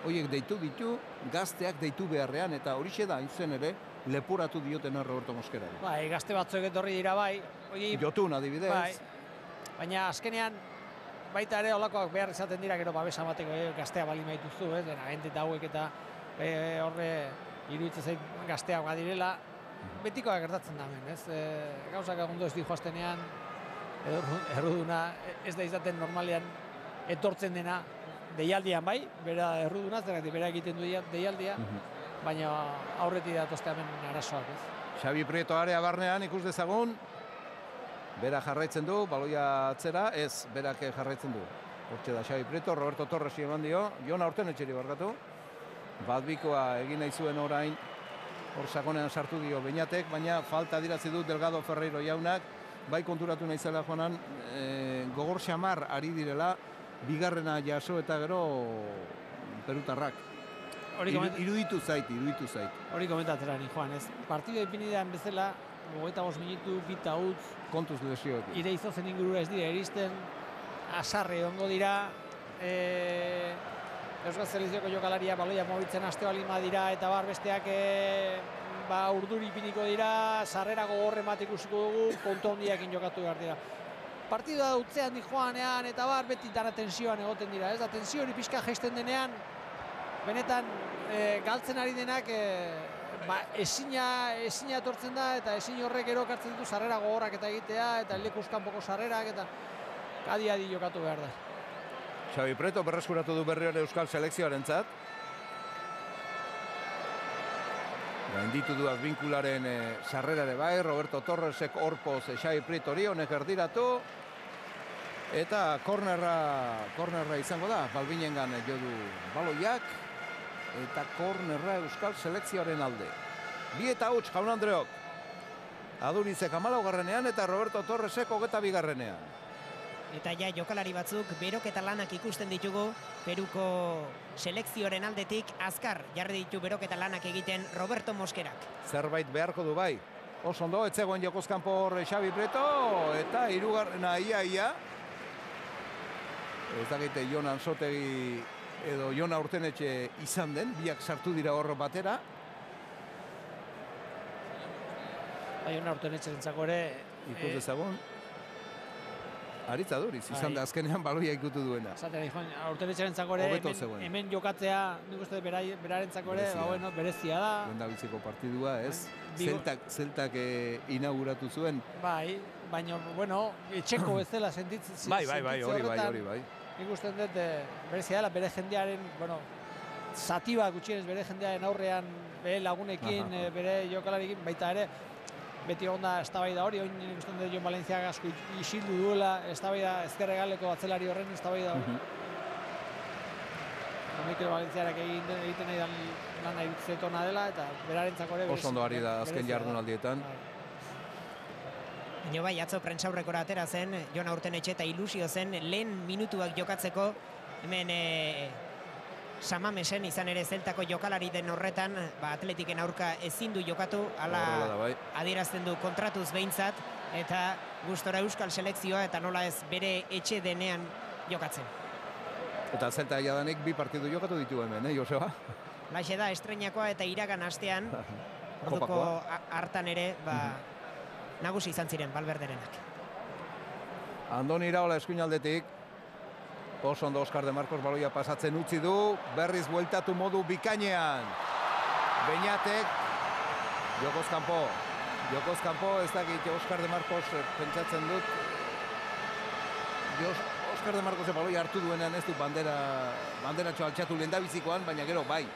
Horiek deitu ditu, gazteak deitu beharrean, eta horixe da, izen ere, lepuratu diotena Roberto Mosquerari. Bai, gazte batzuek etorri dira bai. Jotun adibidez. Bai, baina azkenean, baita ere olakoak behar izaten dira, gero babesa bateko gaztea bali maituzu, ez? Dena, agente hauek eta horre iruditzen zait gazteak badirela, betikoa gertatzen da hemen, ez? Gauzak egondo ez di joaztenean, erruduna ez da izaten normalean etortzen dena deialdian bai, bera erruduna, zergatik bera egiten du deialdia, baina aurretik datozte hemen arazoak, ez? Xabi Prieto area barnean ikus dezagun, bera jarraitzen du, baloia atzera, ez, berak jarraitzen du. Hortxe da Xabi Prieto, Roberto Torres eman dio, Jona Urtenetxeri barkatu. Badbikoa egin nahi zuen orain, hor sakonean sartu dio Beñatek, baina falta adirazi du Delgado Ferreiro jaunak, bai konturatu nahi zela joanan, gogor xamar ari direla, bigarrena jaso eta gero perutarrak. Iruditu zait. Hori komentatzera ni joan, ez? Partidua ipinidean bezala, 25 minutu, bita utz, kontuz lesioak. Ire izozen ingurura ez dira eristen, asarre ongo dira, Euskal Selezioko jokalaria baloia mobitzen haste balin badira eta bar besteak urduri ipiniko dira, sarrera gogorre bat ikusiko dugu, kontu handiakin jokatu behar dira. Partidua utzean di joanean eta bar beti dara tensioan egoten dira, ez da tensio hori pixka jaisten denean, benetan galtzen ari denak ezina etortzen da eta ezin horrek erokartzen ditu sarrera gogorrak eta egitea eta lekuz kanpoko sarrerak eta adi jokatu behar da. Xabi Prieto berreskuratu du berri hori Euskal Selekzioarentzat. Gainditu du adbinkularen sarrerare bai, Roberto Torresek orpoz Xabi Prieto hori honek erdiratu. Eta kornerra izango da, Balbinengan jo du baloiak. Eta kornerra Euskal Selekzioaren alde. 2 eta huts, Jaun Andreok. Adurizek 14garrenean eta Roberto Torresek 22garrenean. Eta ja jokalari batzuk beroketa lanak ikusten ditugu Peruko selekzioaren aldetik azkar jarri ditu beroketa lanak egiten Roberto Mosquerak. Zerbait beharko du bai. Oso ondo, etzegoen jokozkanpo hor Xabi Prieto eta hirugarrena ia. Ez dakite Jon Ansotegi edo Jona Urtenetxe izan den, biak sartu dira hor batera. Jona Urtenetxerentzako ere ikus dezagun. Aritza Duriz, izan da azkenean baloia ikutu duena. Zaten, Urtenetxerentzako ere hemen jokatzea, nik uste berarentzako ere, berezia da. Lehendabiziko partidua, ez? Zeltak inauguratu zuen. Bai, baina, etxeko bezala sentitzen bai, hori bai. Nik uste dut, berezia dela, bere jendearen, zati bat gutxienez bere jendearen aurrean, bere lagunekin, bere jokalarikin, baita ere, beti onda eztabaida hori, oin nik uste dut Jon Valenciaga asko isildu duela, eztabaida ezkerregaleko atzelari horren eztabaida hori. Mikel Valenciarak egiten nahi lan nahi zetona dela, eta berarentzako ere... Oso ondo ari da azken jardunaldietan. Baina bai, atzo prentsaurrekora atera zen, Jona Urtenetxe eta ilusio zen lehen minutuak jokatzeko, hemen Samamesen izan ere zeltako jokalari den horretan, atletiken aurka ezin du jokatu, ala adierazten du kontratuz behintzat, eta gustora Euskal Selekzioa eta nola ez bere etxe denean jokatzen. Eta zelta jadanik 2 partidu jokatu ditu hemen, Joseba? Laixe da, estreinakoa eta iragan astean, orduko hartan ere, nagusi izan ziren, Valverderenak. Andoni Iraola eskuinaldetik, oso ondo Oskar de Marcos baloia pasatzen utzi du, berriz bueltatu modu bikainean. Beñatek, Jokoz kanpo, ez dakit Oskar de Marcos pentsatzen dut. Oskar de Marcos baloia hartu duenean ez du banderatxo altxatu lehendabizikoan, baina gero bai.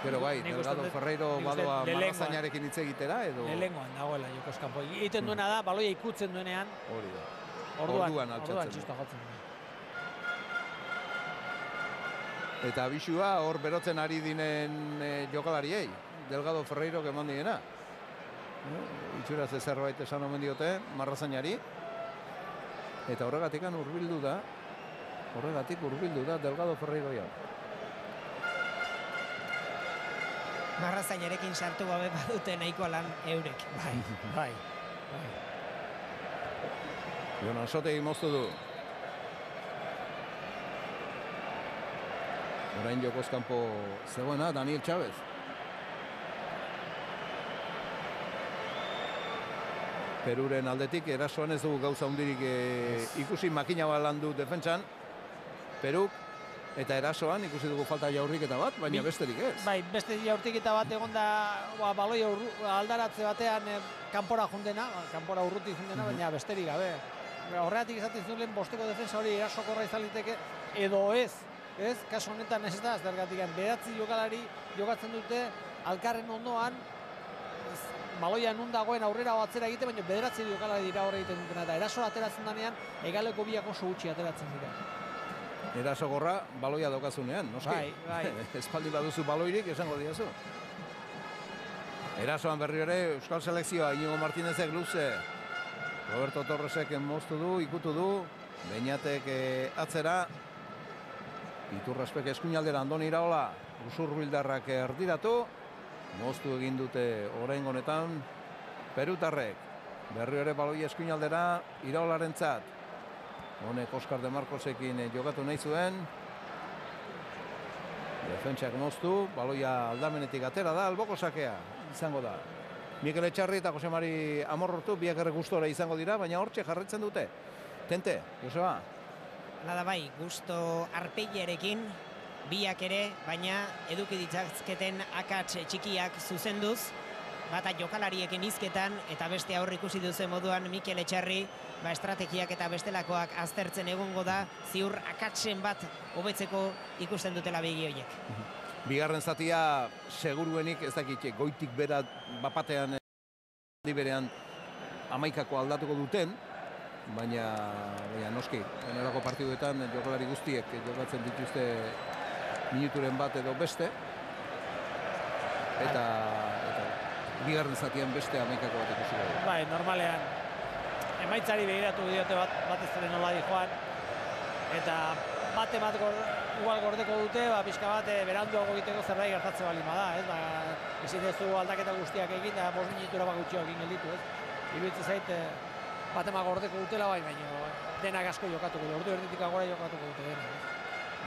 Delgado Ferreiro badoa Marrazainarekin hitz egitera edo... Lehengoan dagoela Jokoz kanpo. Egiten duena da, baloia ikutzen duenean. Hori da. Orduan txista jotzen. Eta bisua hor berotzen ari dinen jokalariei. Delgado Ferreiro eman diena. Itxuraz zerbait esan omen diote Marrazainari. Eta horregatik hurbildu da Delgado Ferreiro jau. Marrazainarekin sartu gabe badute nahiko lan eurek. Bai. Jon Ansotegi moztu du. Orain jokoz kanpo zegoena Daniel Chávez. Peruren aldetik erasoan ez dugu gauza hundirik ikusi, makina bat landu defentsan Peruk, eta erasoan ikusi dugu falta jaurriketa bat, baina besterik ez. Bai, beste jaurtiketa bat egon da baloi aldaratze batean kanpora jundena, kanpora urruti jundena, baina besterik gabe. Horregatik izaten zuen bosteko defensa hori erasokorra izan liteke edo ez, kasu honetan ez da, zergatik bederatzi jokalari jokatzen dute alkarren ondoan, baloia nun dagoen aurrera atzera egite, baina bederatzi jokalari dira horre egiten dutena, eta eraso ateratzen danean, egaleko biak oso gutxi ateratzen dira. Erasogorra baloia daukazunean, noski. Bai. Espaldi baduzu baloirik, esango diazu. Erasoan berri ere, Euskal Selekzioa, Iñigo Martínezek luze, Roberto Torresek moztu du, ikutu du, Beñatek atzera, Iturraspek eskuinaldera Andoni Iraola, Usurbildarrak erdiratu, moztu egin dute orain honetan perutarrek. Berri ere baloi eskuinaldera Iraolarentzat. Honek Oskar de Marcosekin jokatu nahi zuen. Defentsak moztu, baloia aldamenetik atera da, alboko sakea izango da. Mikel Etxarri eta Jose Mari Amorrotu biak ere gustora izango dira, baina hortxe jarretzen dute. Tente, Joseba. Nada bai, gusto arpeiarekin, biak ere, baina eduki ditzaketen akats txikiak zuzenduz, bata jokalariekin hizketan, eta beste aurre ikusi duzen moduan Mikel Etxarri, estrategiak eta bestelakoak aztertzen egongo da, ziur akatsen bat hobetzeko ikusten dutela begi horiek. Bigarren zatia seguruenik, ez dakit, goitik bera bapatean berean amaikako aldatuko duten, baina noski, generako partiduetan jokalari guztiek jokatzen dituzte minuturen bat edo beste, eta bigarren zatian beste amaikako bat ikusi dugu. Bai, normalean, emaitzari begiratu diote batez ere nola di joan, eta bate bat igual gordeko dute, pixka bat beranduago egiteko zerbait gertatzen bali bada, ezin duzu aldaketa guztiak egin, da 5 minutura gutxio egin gelditu, iruditzen zait batema gordeko dutela baina denak asko jokatuko du, ordu erditik agora jokatuko dute denak.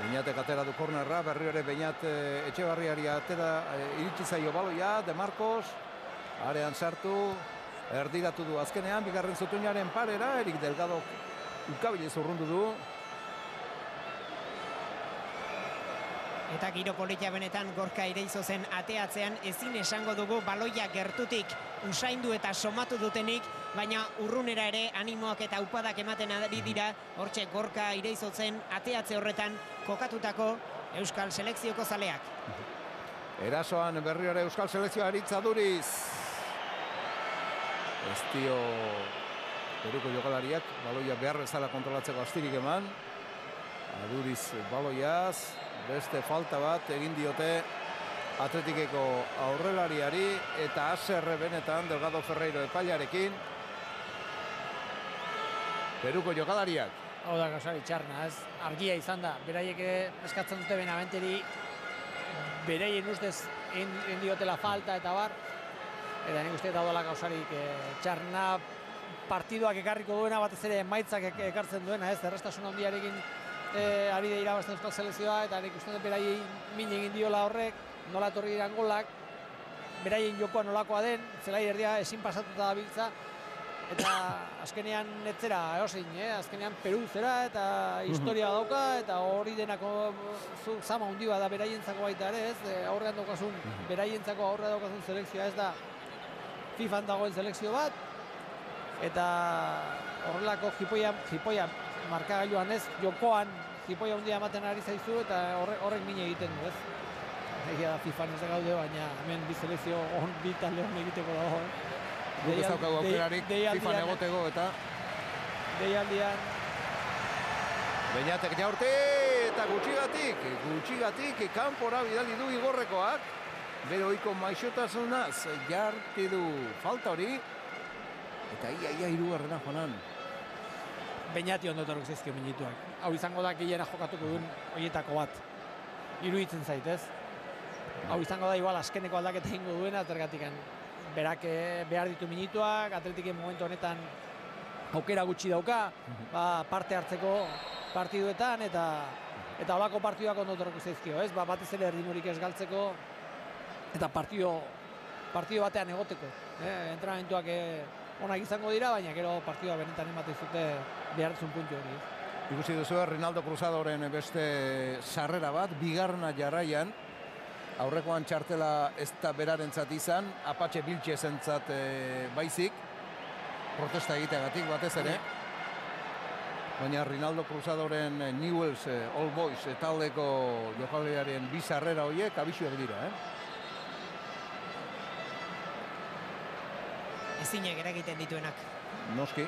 Beñatek atera du kornerra, berri ere Beñat Etxebarriari atera, iritsi zaio baloia, De Marcos, arean sartu, erdiratu du azkenean, bigarren zutuñaren parera, Erik Delgado ukabilez urrundu du. Eta giro polita benetan Gorka Ireizozen ateatzean ezin esango dugu baloia gertutik usaindu eta somatu dutenik, baina urrunera ere animoak eta upadak ematen ari dira, hortxe Gorka Ireizozen ateatze horretan kokatutako Euskal Selekzioko zaleak. Erasoan berri ere Euskal Selekzioa Aritz Aduriz. Ez dio Peruko jokalariak baloia behar bezala kontrolatzeko astirik eman. Aduriz baloiaz, beste falta bat egin diote Atletikeko aurrelariari eta haserre benetan Delgado Ferreiro epailarekin. Peruko jokalariak. Hau da gauzari txarna, argia izan da. Beraiek eskatzen dute Benaventeri, beraien ustez egin diotela falta eta bar. Eta nik uste daudela gauzarik txarna partiduak ekarriko duena, batez ere emaitzak ekartzen duena, errestasun handiarekin ari da irabazten Euskal Selekzioa, eta nik uste dut beraien min egin diola horrek, nola etorri diran golak, beraien jokoa nolakoa den, zelai erdia ezin pasatuta da biltza, eta azkenean netzera eosin, azkenean Peru zera, eta historia dauka, eta hori denako zama hundi bat da beraientzako baita ere, aurrean daukazun, beraientzako aurrean daukazun selekzioa ez da FIFAn dagoen selekzio bat, eta horrelako jipoia markagailuan ez, jokoan jipoia hundia ematen ari zaizu, eta horrek min egiten du, ez? Egia da FIFAn ez da gaude, baina hemen bi selekzio bi talde hon egiteko dago, Guk ez daukagu aukerarik FIFAn egoteko eta deialdian Beñatek jaurti eta gutxigatik kanpora bidali du Igorrekoak, bere ohiko maixotasunaz jarti du falta hori, eta ia hirugarrena joanan. Beñati ondo etorriko zaizkio minutuak. Hau izango da gehiena jokatuko duen horietako bat. Iruditzen zait, ez? Hau izango da igual azkeneko aldaketa egingo duena, zergatik berak behar ditu minutuak, Atletiken momentu honetan aukera gutxi dauka, parte hartzeko partiduetan eta holako partiduak ondo torreko zaizkio, ez? Batez ere erritmorik ez galtzeko eta partidu batean egoteko. Entrenamentuak onak izango dira, baina gero partidua benetan ematen zute behartzun puntu hori. Ikusi duzu Rinaldo Cruzadoren beste sarrera bat, bigarrena jarraian, aurrekoan txartela ez da berarentzat izan, Apache Vilchesentzat baizik, protesta egiteagatik batez ere. Baina Rinaldo Cruzadoren Newell's All Boys taldeko jokalariaren bi sarrera horiek abisuak dira, Ezinek eragiten dituenak. Noski.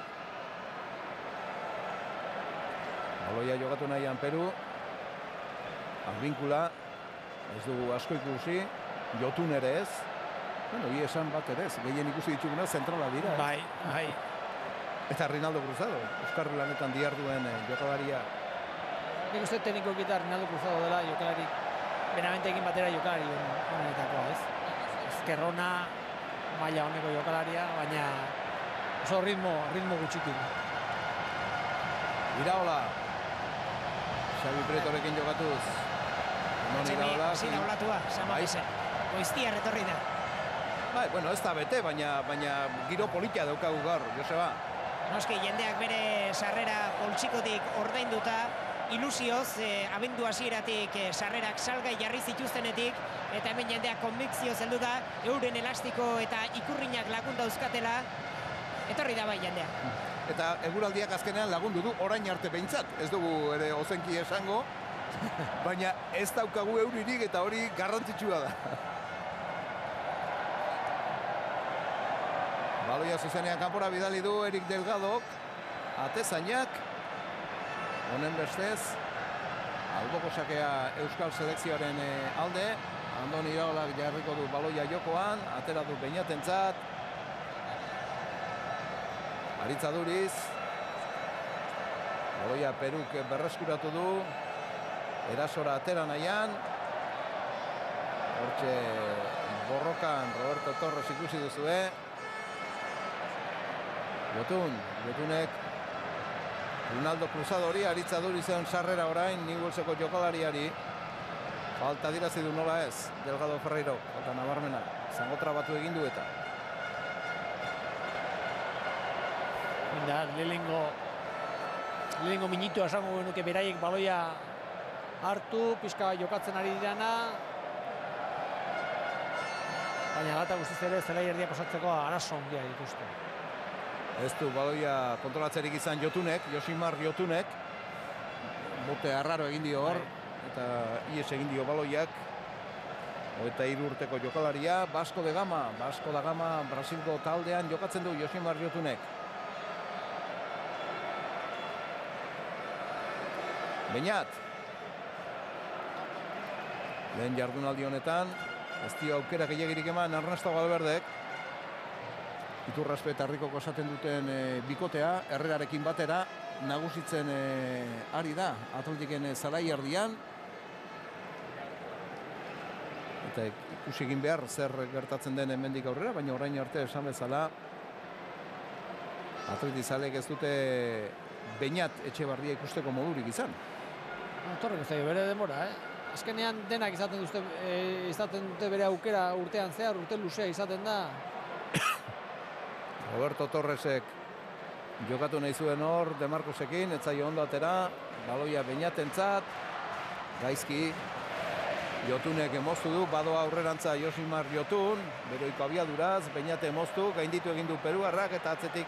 Baloia jokatu nahian Peru. Albinkula. Ez dugu asko ikusi. Jotun ere ez. Bueno, esan bat ere ez. Gehien ikusi dituguna zentrala dira. Bai. Eta Rinaldo Cruzado. Euskarri lanetan diharduen jokalaria. Nik uste tekniko kita Rinaldo Cruzado dela jokalari. Benamentekin batera jokalari honetakoa, ez? Ezkerrona, maila honeko jokalaria, baina oso ritmo gutxikin. Iraola. Xabi Pretorekin jokatuz. Zina olatua, Samabese. Goiztia retorri da. Bai, bueno, ez da bete, baina giro politia daukagu gaur, Joseba. Noski, jendeak bere sarrera poltsikotik ordainduta, ilusioz, abendu hasieratik sarrerak salgai jarri zituztenetik, eta hemen jendeak konbikzioz heldu da, euren elastiko eta ikurrinak lagun dauzkatela, etorri da bai jendea. Eta eguraldiak azkenean lagundu du orain arte behintzat. Ez dugu ere ozenki esango, baina ez daukagu euririk eta hori garrantzitsua da. Baloia zuzenean kanpora bidali du Erik Delgadok, atezainak, honen bestez, alboko sakea Euskal Selekzioaren alde, Andoni Iraolak jarriko du baloia jokoan, atera du Beñatentzat, Aritza Duriz, baloia Peruk berreskuratu du, erasora atera nahian, hortxe borrokan Roberto Torres ikusi duzue, Jotunek Rinaldo Cruzadori, Aritza Durizen sarrera orain Newellseko jokalariari. Falta dirazi du nola ez, Delgado Ferreiro, falta nabarmena, zangotra batu egin du eta. Lehenengo minutu esango genuke beraiek baloia hartu, pixka jokatzen ari dirana. Baina gata guztiz ere zelai erdia pasatzeko arazo handia dituzte. Ez du baloia kontrolatzerik izan Josimar Jotunek. Bote arraro egin dio hor, eta ies egin dio baloiak. 23 urteko jokalaria, Vasco da Gama, Brasilgo taldean jokatzen du Josimar Jotunek. Beñat. Lehen jardunaldi honetan, ez dio aukera gehiagirik eman Ernesto Valverdek. Iturraspe eta Rikoko esaten duten bikotea, Herrerarekin batera, nagusitzen ari da, Atletiken zelai erdian. Eta ikusi egin behar zer gertatzen den hemendik aurrera, baina orain arte esan bezala atletizalek ez dute Beñat Etxebarria ikusteko modurik izan. Torreko zaio bere denbora, Azkenean denak izaten dute bere aukera urtean zehar, urte luzea izaten da. Roberto Torresek jokatu nahi zuen hor, De Marcosekin, etzaio ondo atera, baloia Beñatentzat, gaizki, Jotunek moztu du, badoa aurrerantza Josimar Jotun, beroiko abiaduraz, Beñate moztu, gainditu egin du peruarrak eta atzetik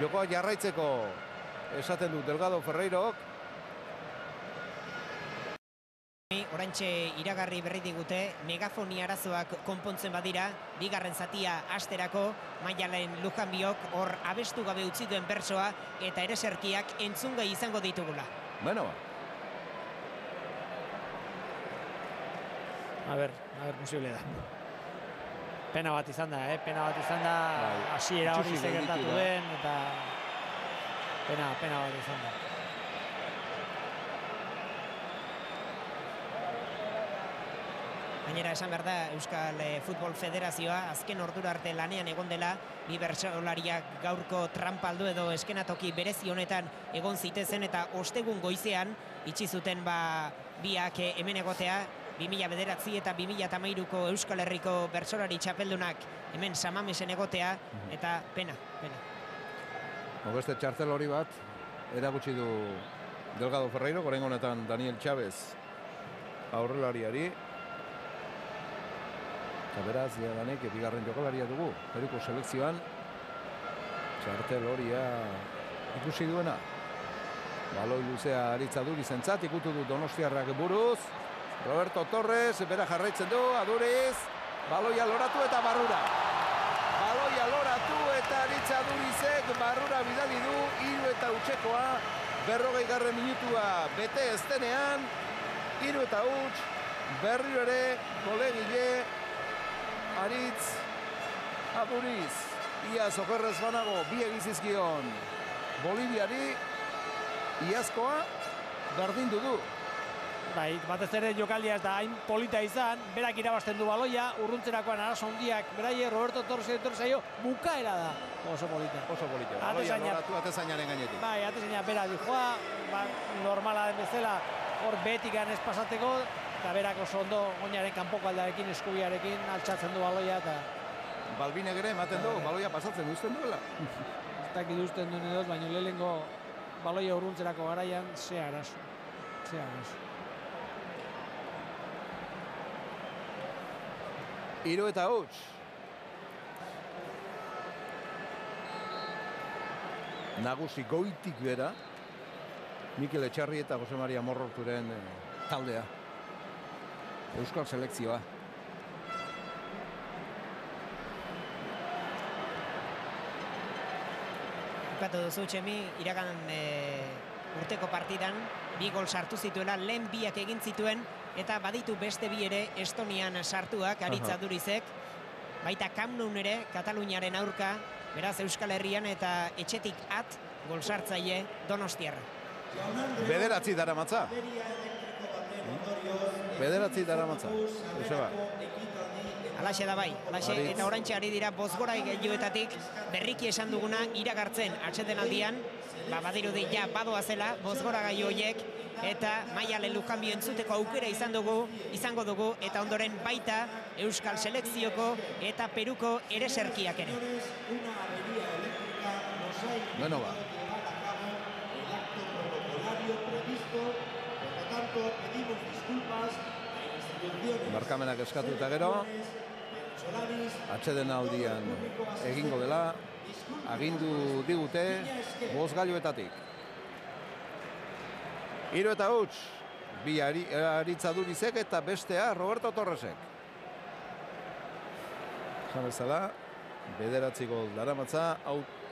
jokoa jarraitzeko esaten du Delgado Ferreirok. Orantxe iragarri berri digute, megafoni arazoak konpontzen badira, bigarren zatia asterako, Maialen Lujanbiok hor abestu gabe utzi duen bertsoa eta ereserkiak entzungai izango ditugula. Bueno. A ver, posible da. Pena bat izan da, hasiera hori gertatu den, eta pena bat izan da. Gainera esan behar da Euskal Futbol Federazioa azken ordura arte lanean egon dela, bi bertsolariak gaurko trampaldu edo eskenatoki berezi honetan egon zitezen eta ostegun goizean itxi zuten biak hemen egotea, 2009 eta 2013ko Euskal Herriko bertsolari txapeldunak hemen Samamesen egotea, eta pena. Beste txartel hori bat erakutsi du Delgado Ferreiro, oraingo honetan Daniel Chávez aurrelariari. Eta beraz, danek bigarren jokalaria dugu, Peruko selekzioan, txartel horia ikusi duena. Baloi luzea aritza duri zentzat, ikutu du Donostiarrak buruz. Roberto Torres, bera jarraitzen du, aduriz, baloia loratu eta barrura. Baloia loratu eta aritza durizek barrura bidali du, 3 eta utxekoa, 40. minutua bete eztenean, 3 eta utx, berriro ere, kolegile, Aritz, aduriz, iaz okerrez banago, bi egizizkion Boliviari, iazkoa berdindu du. Bai, batez ere jokaldia ez da hain polita izan, berak irabazten du baloia, urruntzerakoan arazo handiak, beraie Roberto Torres zaio, bukaera da. Oso polita. Baloia loratu atezainaren gainetik. Bai, atezaina bera dijoa, normala den bezala, hor betikan ez pasateko, eta berak oso ondo oinaren kanpoko aldarekin, eskubiarekin, altxatzen du baloia eta... Balbinek ere ematen du, baloia pasatzen uzten duela. Ez dakit uzten duen edoz, baina lehenengo baloia urruntzerako garaian, ze arazo. Hiru eta huts. Nagusi goitik bera, Mikel Etxarri eta Jose Maria Morroturen taldea. Euskal selekzioa. Bukatu duzu Txemi, iragan urteko partidan, 2 gol sartu zituela, lehen biak egin zituen, eta baditu beste bi ere Estonian sartuak, Aritza Durizek, baita Kamnun ere, Kataluniaren aurka, beraz Euskal Herrian eta etxetik gol sartzaile Donostiarra. 9 daramatza. 9 daramatza. Joseba. Alaxe da bai, eta oraintxe ari dira bozgora gehiuetatik berriki esan duguna iragartzen atsedenaldian, badirudi ja badoa zela bozgora gai horiek, eta Maia Lelujanbio entzuteko aukera izango dugu, eta ondoren baita Euskal Selekzioko eta Peruko ereserkiak ere. Bueno, Barkamenak eskatu eta gero, atsedenaldian egingo dela, agindu digute bozgailuetatik. 3 eta huts, bi Aritza Durizek eta bestea Roberto Torresek. Esan bezala, 9 gol daramatza,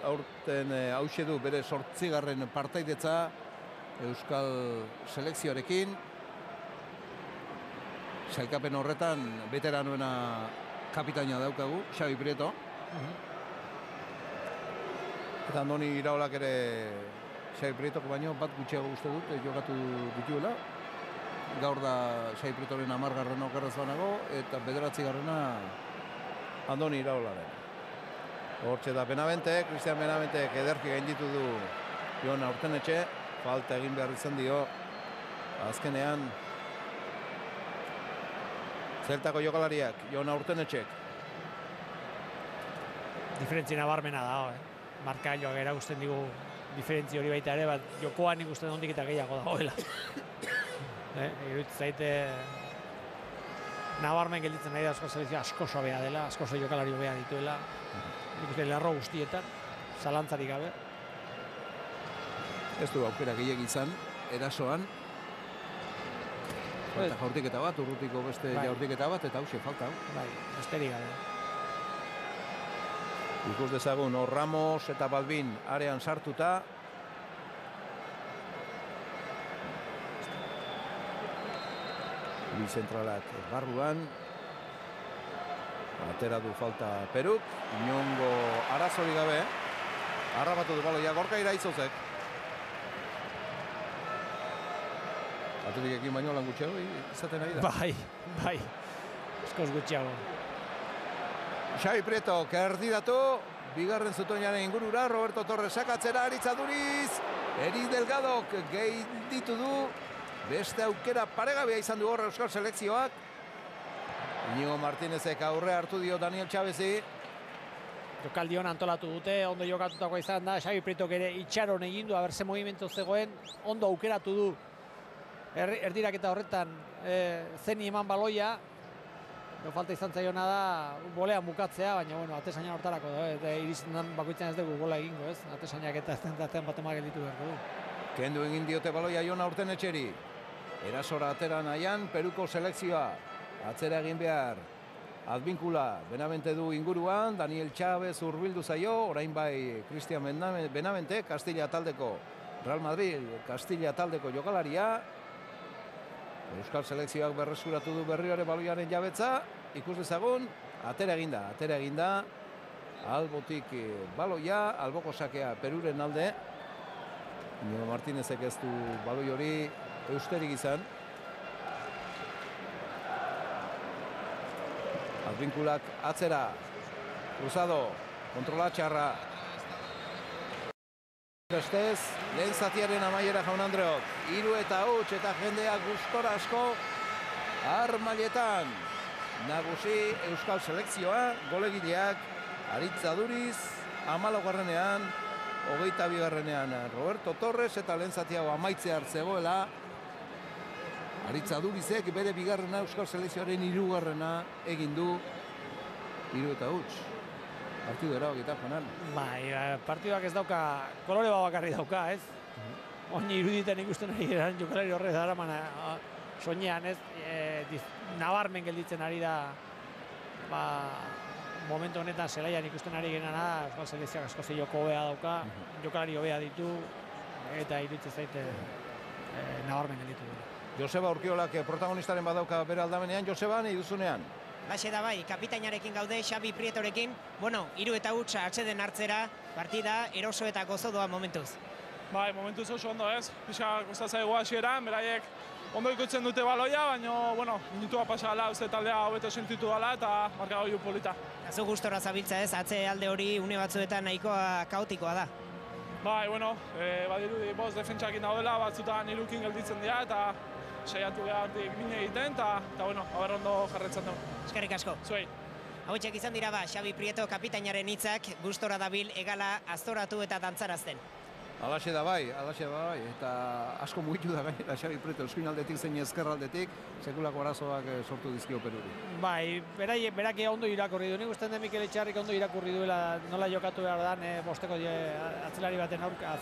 aurten hauxe du bere 8. partaidetza Euskal selekzioarekin. Sailkapen horretan veteranoena kapitaina daukagu, Xabi Prieto. Eta Andoni Iraolak ere Xabi Prietoko baino bat gutxiago uste dut jokatu dituela. Gaur da Xabi Prietoren 10. okerrez banago, eta 9. Andoni Iraolaren. Hortxe da Benavente, Cristian Benavente ederki gainditu du Jon Aurtenetxe, falta egin behar izan dio azkenean Zeltako jokalariak, Jon Aurtenetxek. Diferentzia nabarmena da, marka joak erakusten digu diferentzia hori baita ere, bat jokoan ikusten ondik eta gehiago dagoela. Iruditzen zaite nabarmen gelditzen nahi da Euskal Selekzioa asko sobea dela, asko jokalari hobea dituela. Ikusten lerro guztietan, zalantzarik gabe. Ez du aukera gehiago izan, erasoan. Falta jaurtiketa bat, urrutiko beste jaurtiketa bat, eta hauxe falta. Bai, besterik gabe. Ikus dezagun, Ramos eta Balbin arean sartuta. Bi zentralak barruan. Atera du falta Peruk. Inongo arazori gabe. Arrabatu du baloia, Gorka Iraizozek. Atletik ekin baino lan gutxeo izaten ari da. Bai. askoz gutxiago. Xabi Prieto, kerdidatu, bigarren zutoinaren ingurura, Roberto Torres sakatzera, Aritz Aduriz, Eri Delgadok gehi ditu du, beste aukera paregabea izan du horre Euskal Selekzioak. Inigo Martinezek aurre hartu dio Daniel Chavezi. Jokaldion antolatu dute, ondo jokatutakoa izan da, Xabi Prietok ere itxaron egin du, aberse movimentu zegoen, ondo aukeratu du erdiraketa horretan zeni eman baloia. Falta izan zaiona da bolean bukatzea, baina bueno, atesaina hortarako da, eta irizetan bakoitzan ez dugu gola egingo, ez? Atesainak eta ez batema gelditu beharko du. Kendu egin diote baloia Jon Aurtenetxeri. Erasora atera nahian, Peruko selekzioa atzera egin behar. Adbinkula Benavente du inguruan, Daniel Chavez hurbildu zaio, orain bai Cristian Benavente, Castilla taldeko Real Madrid, Castilla taldeko jokalaria. Euskal Selekzioak berreskuratu du berriro ere baloiaren jabetza, ikus dezagun, atera eginda, albotik baloia, alboko sakea Peruren alde. Inigo Martinezek ez du baloi hori eusterik izan. Adbinkulak atzera, Cruzado, kontrola txarra. Bestez, lehen zatiaren amaiera Jaun Andreok, 3-huts eta jendea gustora asko armailetan. Nagusi Euskal Selekzioa, golegileak Aritz Aduriz, 14-garrenean, 22-garrenean Roberto Torres eta lehen zatiago amaitze hartzegoela. Aritz Adurizek bere bigarrena Euskal Selekzioaren 3-garrena egin du, 3-huts. Partidu erabakita, Jonan. Bai, partiduak ez dauka, kolore bakarri dauka, ez? Oini iruditen ikusten ari eran jokalari horrez daraman soinean, ez? Nabarmen gelditzen ari da, momentu honetan zelaian ikusten ari genana, Euskal Selekzioak asko joko hobea dauka, jokalari hobea ditu, eta iruditzen zaite nabarmen gelditu dira. Joseba Urkiolak protagonistaren badauka bere aldamenean, Joseba, nahi duzunean? Baxe da bai, kapitainarekin gaude, Xabi Prietorekin, 3-huts atseden hartzera, partida eroso eta gozodoa momentuz. Bai, momentuz oso ondo ez, pixka gozatzaigu hasieran, beraiek ondo ikutzen dute baloia, baina, minutua pasala, uste taldea hobeto sentitu dela eta marka goiu polita. Zu gustora zabiltza ez, atze alde hori une batzuetan nahikoa kaotikoa da. Bai, badirudi bost defentsakin daudela, batzutan irukin gelditzen dira eta saiatu behartik mine egiten, eta haber ondo jarretzen dugu. Eskerrik asko. Zuei. Hauetxek izan dira Xabi Prieto kapitainaren hitzak, gustora dabil egala aztoratu eta dantzarazten. Alaxe da bai, eta asko mugitu da gainera Xabi Prieto, eskuin aldetik zein ezkerraldetik, sekulako arazoak sortu dizkio Peruri. Bai, berak ondo irakurri du, nik usten den Mikel Etxarrik ondo irakurri duela nola jokatu behar dan, bosteko atzelari baten aurka,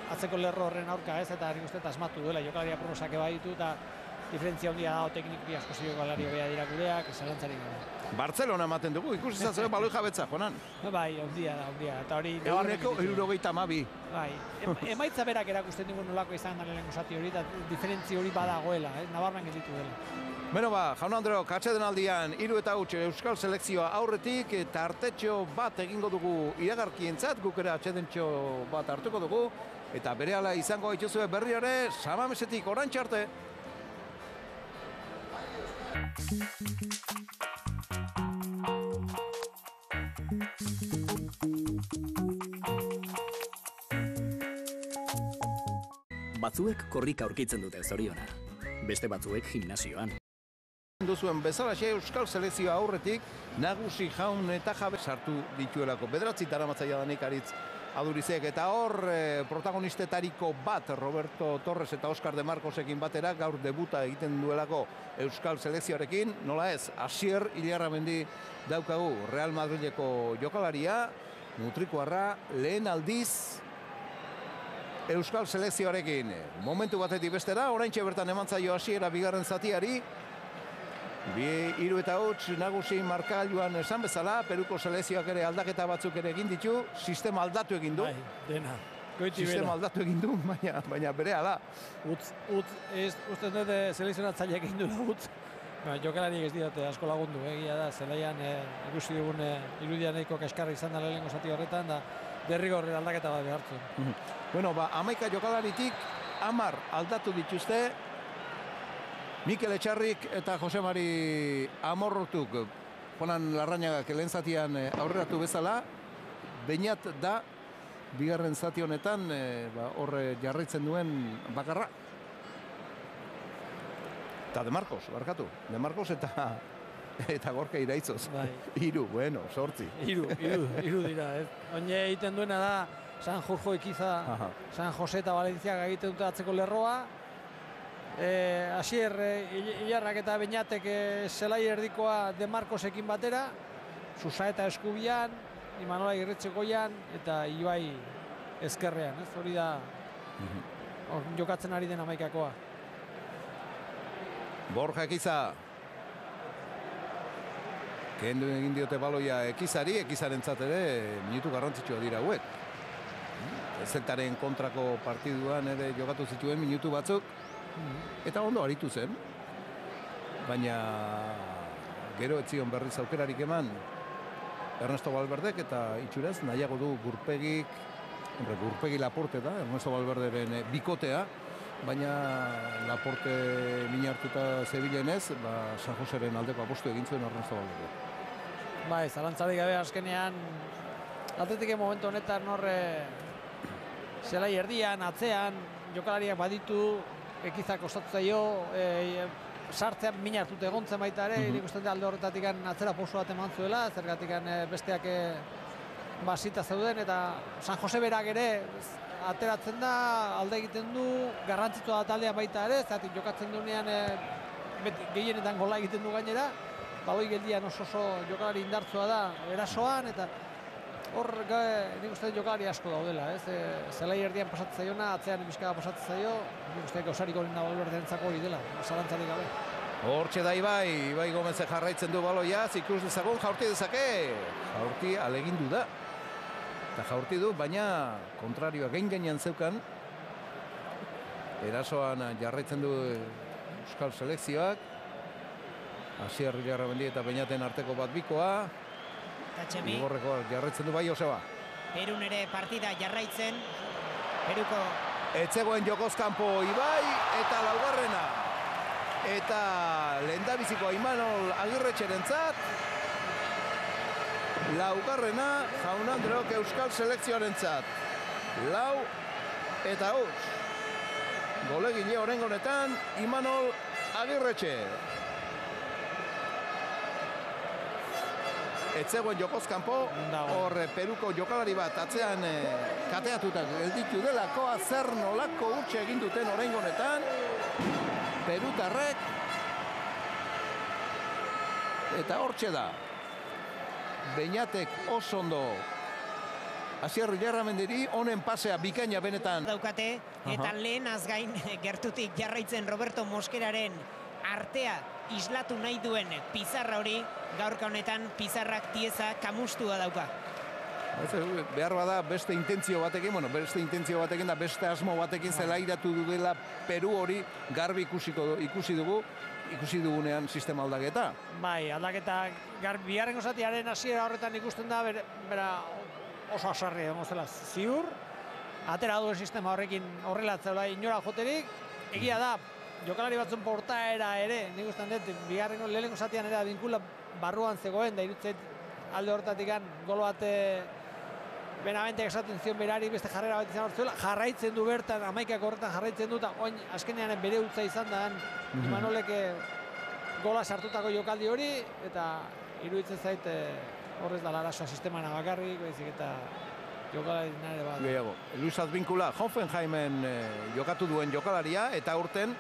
atzeko lerro horren aurka ez, eta nik uste asmatu duela, jokalaria promosake bai ditu, eta diferentzia handia dago tekniki asko jokalari hobea dira gureak, zalantzarik gabe. Bartzelona ematen dugu, ikusi zatzen baloi jabetza, Jonan. Bai, ondia da, eta hori... Eguneko 72. Bai, emaitza berak erakusten dugu nolako izan da lehenengo zati hori, eta diferentzia hori badagoela, nabarmen gelditu dela. Beno Jaun Andreok, atseden aldian, 3-huts Euskal Selekzioa aurretik, tartetxo bat egingo dugu iragarkientzat, guk ere atsedentxo bat hartuko dugu, eta berehala izango dituzue berri ere, Samamesetik oraintxe arte. Batzuek korrika aurkitzen dute zoriona, beste batzuek gimnasioan. Duzuen bezalaxe Euskal Selekzioa aurretik nagusi Jaun eta Jabe sartu dituelako. 9 daramatzaia danik Aritz Adurizek, eta hor protagonistetariko bat Roberto Torres eta Oscar de Marcosekin batera gaur debuta egiten duelako Euskal Selekzioarekin, nola ez, Asier Iliarramendi daukagu Real Madrileko jokalaria, mutrikoarra, lehen aldiz Euskal Selekzioarekin. Momentu batetik bestera, oraintxe bertan emantzaio hasiera bigarren zatiari. 3-huts nagusi markailuan esan bezala, Peruko selekzioak ere aldaketa batzuk ere egin ditu, sistema aldatu egin du. Bai, dena. Sistema aldatu egin du, baina bere ala. Uste dut selekzionatzaileak egin du da utz. Jokalariek ez didate asko lagundu, egia da, zelaian ikusi dugun irudia nahiko kaskarra izan da lehenengo zati horretan, da derrigorri aldaketa bat behartzen. Bueno, 11 jokalaritik 10 aldatu dituzte, Mikel Etxarrik eta Jose Mari Amorrotuk Juanan Larrañagak lehen zatian aurreratu bezala, Beñat da bigarren zati honetan horre jarraitzen duen bakarra. Eta De Marcos, barkatu. De Marcos eta Gorka Iraitzoz. Bai. 3, bueno, 8. Hiru dira, ez? Oine egiten duena da San Jorge Ikiza, San Jose eta Valentziaga egiten dute atzeko lerroa. Asier Ilarrak eta Beñatek zelai erdikoa De Marcosekin batera, Susaeta eskubian, Imanola Irretxekoian eta Ibai ezkerrean, ez? Hori da jokatzen ari den hamaikakoa. Borja Ekiza. Kendu egin diote baloia Ekizari, Ekizarentzat ere minutu garrantzitsua dira hauek. Zeltaren kontrako partiduan ere jokatu zituen minutu batzuk. Eta ondo aritu zen, baina gero ez zion berriz aukerarik eman Ernesto Valverdek eta itxuraz nahiago du Gurpegi Laporte da, Ernesto Valverderen bikotea, baina Laporte min hartuta zebilenez, San Joseren aldeko apostu egin zuen Ernesto Valverde. Bai, zalantzarik gabe azkenean Atletiken momentu honetan horre zelai erdian, atzean, jokalariak baditu, Ekizak kostatu zaio, sartzean min hartute egontzen baita ere, nik uste alde horretatik atzera pauso bat eman zuela, zergatik besteak basita zeuden, eta San Jose berak ere ateratzen da, alde egiten du, garrantzitsua da taldean baita ere, zergatik jokatzen duenean gehienetan gola egiten du gainera, baloi geldian oso jokalari indartsua da erasoan, eta hor nik uste jokalari asko daudela, ez? Zelai erdian pasatzen zaiona, atzean emiskada pasatzen zaio, nik uste gauzariko lehen da Valverderentzako hori dela, zalantzarik gabe. Hortxe da Ibai Gomez jarraitzen du baloia, ikus dezagun jaurti dezake. Jaurti alegindu da. Eta jaurti du, baina kontrarioa gainean zeukan. Erasoan jarraitzen du Euskal Selekzioak. Asier Ilarramendi eta Beñaten arteko bat bikoa. Igorreko jarraitzen du bai Joseba. Perun ere partida jarraitzen. Peruko Etzegoen jokoz kanpo Ibai eta laugarrena. Eta lehendabiziko Imanol Agirretxerentzat. Laugarrena Jaun Andreok Euskal Selekzioarentzat. 4 eta 5. Golegile oraingo honetan Imanol Agirretxe. Etzegoen jokoz kanpo, hor Peruko jokalari bat atzean kateatuta gelditu delakoa, zer nolako utxe egin duten oraingo honetan Perutarrek, eta hortxe da Beñatek oso ondo Asier Ilarramendiri honen pasea bikaina benetan daukate, eta lehen azgain gertutik jarraitzen Roberto Mosqueraren artea islatu nahi duen Pizarra hori, gaurka honetan Pizarrak tieza kamustua dauka. Behar bada beste intentzio batekin, da beste asmo batekin zelairatu dudela Peru hori garbi ikusi dugunean sistema aldaketa. Bai, aldaketa bigarren zatiaren hasiera horretan ikusten da, bera oso asarri egon zela ziur, atera duen sistema horrekin horrelatzela inora joterik, egia da, jokalari batzun portaera ere, nik ustean dut, bigarrengo lehenengo zatian ere binkula barruan zegoen, da irutzet alde horretatik gol bat Benavente esaten zion berari beste jarrera bat izan hortzuela, jarraitzen du bertan, amaikak horretan jarraitzen du, eta oin azkenean bere utza izan da, Imanolek gola sartutako jokaldi hori, eta iruditzen zait horrez da larasoa sistemana bakarrik, baizik eta jokalari nare bat. Gehiago, Luis Advincula, Hoffenheimen jokatu duen jokalaria, eta urten,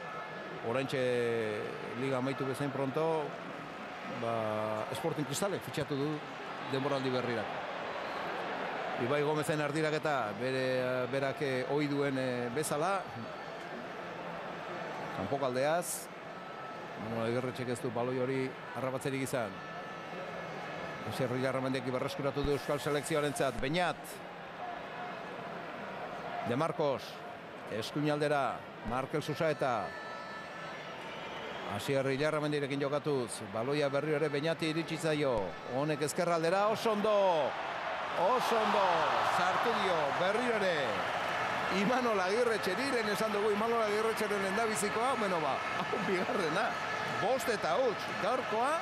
oraintxe liga amaitu bezain pronto, Sporting Cristalek fitxatu du denboraldi berrirak. Ibai Gomezen ardiraketa berak ohi duen bezala. Kanpokaldeaz. Agirretxek ez du baloi hori harrabatzerik izan. Asier Ilarramendek berreskuratu du Euskal Selekzioarentzat. Beñat. De Marcos. Eskuinaldera. Markel Susaeta. Asier Ilarramendirekin jokatuz. Baloia berri ere Beñati iritsi zaio. Honek ezkerraldera oso ondo. Oso ondo, sartu dio, berriro ere Imanol Agirretxeri, lehen esan dugu Imanol Agirretxeren lendabizikoa, bueno ba, hau bigarrena. 5 eta huts, gaurkoa,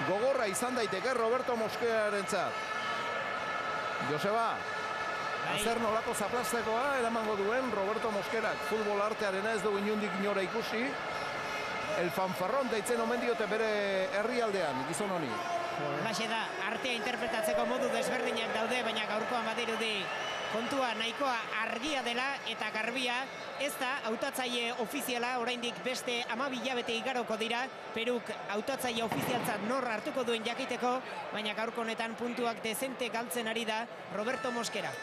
gogorra izan daiteke Roberto Mosquerarentzat. Joseba, azer nolako zaplastekoa eramango duen Roberto Mosquerak. Futbol artearena ez du inundik inora ikusi. El fanfarrón deitzen omen diote bere herrialdean, gizon honi. Laxe da, artea interpretatzeko modu desberdinak daude, baina gaurkoan badirudi kontua nahikoa argia dela eta garbia, ez da hautatzaile ofiziala, oraindik beste 12 hilabete igaroko dira, Peruk hautatzaile ofizialtzat nor hartuko duen jakiteko, baina gaurko honetan puntuak dezente galtzen ari da Roberto Mosquera.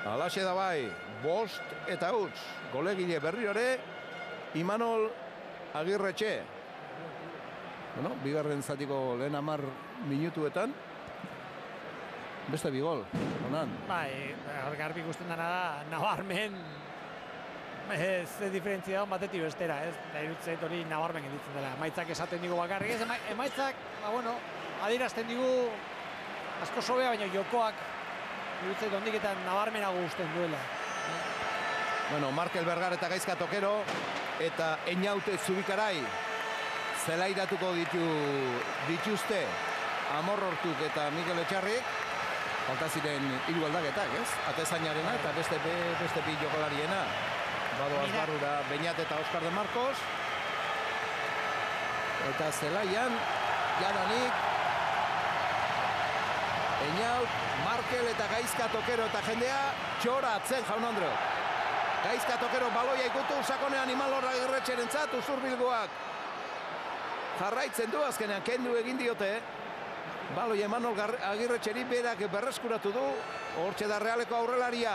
Alaxe da bai, 5 eta huts, golegile berriore, Imanol Agirretxe. Bueno, bigarren zatiko lehen 10 minutuetan, beste bigol, honan. Bai, garbi ikusten dena da, nabarmen, ez diferentzia da batetik bestera, ez? Da irutzeit hori nabarmen gelditzen dela. Emaitzak esaten digu bakarrik, ez emaitzak, bueno, adierazten digu asko sobea, baina jokoak irutzeit ondiketan nabarmenago gusten duela. Bueno, Markel Bergar eta Gaizka Tokero eta Eñaute Zubikarai zelairatuko dituzte Amor Hortuk eta Mikel Etxarrik. Falta ziren 3 aldaketak, ez? Atezainarena eta beste bi jokalariena. Badoaz barrura Beñat eta Oskar de Marcos. Eta zelaian, jadanik, Eñaut, Markel eta Gaizka Tokero eta jendea txoratzen, jaun Andreok. Gaizka Tokero baloia ikutu, sakonean Imanol Agirretxerentzat, Usurbilgoak jarraitzen du, azkenean kendu egin diote. Baloi Imanol Agirretxeri berak berreskuratu du, hortxe da Realeko aurrelaria.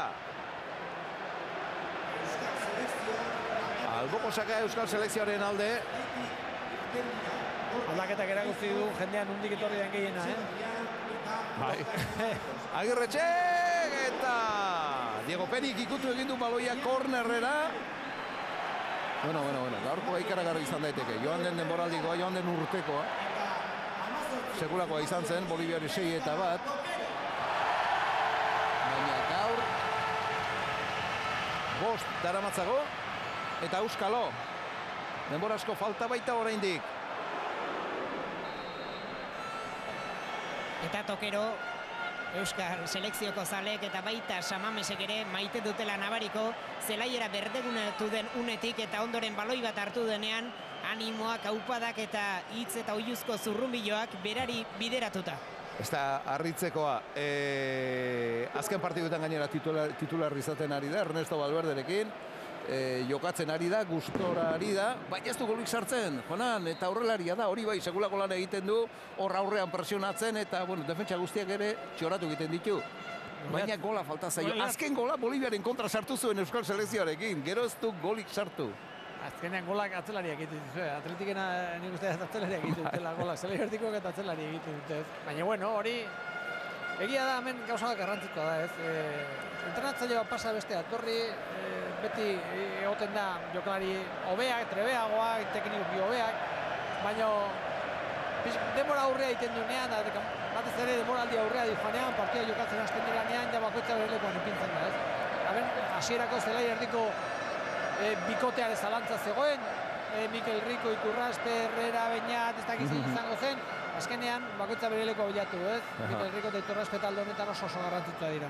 Alboko saka Euskal Selekzioaren alde. Aldaketak erakutsi du jendean nondik etorri den gehiena, Bai. Agirretxe eta Diego Penik ikutu egin du baloia kornerrera. Bueno, gaurkoa ikaragarri izan daiteke. Joan den denboraldikoa, joan den urtekoa. Sekulakoa izan zen, Boliviari 6 eta 1. Baina gaur 5 daramatzago eta Euskalo. Denbora asko falta baita oraindik. Eta Tokero, Euskal Selekzioko zalek eta baita Samamesek ere maite dutela nabariko, zelaiera berdegunatu den unetik eta ondoren baloi bat hartu denean, animoak, aupadak eta hitz eta oiuzko zurrunbiloak berari bideratuta. Ez da harritzekoa, azken partiduetan gainera titular izaten ari da, Ernesto Valverderekin, jokatzen ari da, gustora ari da, baina ez du golik sartzen, Jonan, eta aurrelaria da, hori bai, sekulako lan egiten du, hor aurrean presionatzen, eta, bueno, defentsa guztiak ere txoratu egiten ditu. Baina gola falta zaio. Azken gola Boliviaren kontra sartu zuen Euskal Selekzioarekin, gero ez du golik sartu. Azkenean golak atzelariak egiten dute, atletikena nik uste atzelariak egiten dutela golak, zelaiartikoak eta atzelariak egiten dute. Baina, bueno, hori, egia da hemen gauza garrantzikoa da, ez? Entrenatzaile bat pasa beste atorri, beti egoten da jokalari hobeak, trebeagoak, teknikoki hobeak, baina denbora aurrea egiten duenean, batez ere denboraldi aurrea difanean, partida jokatzen hasten diranean, ja bakoitza bere lekuan ipintzen da, ez? Hasierako zelaiartiko bikotearen zalantza zegoen, Mikel Rico, Iturraspe, Herrera, Beñat, ez dakizen izango zen, azkenean bakoitza bere lekua bilatu, ez? Mikel Rico eta Iturraspe talde honetan oso garrantzitsua dira.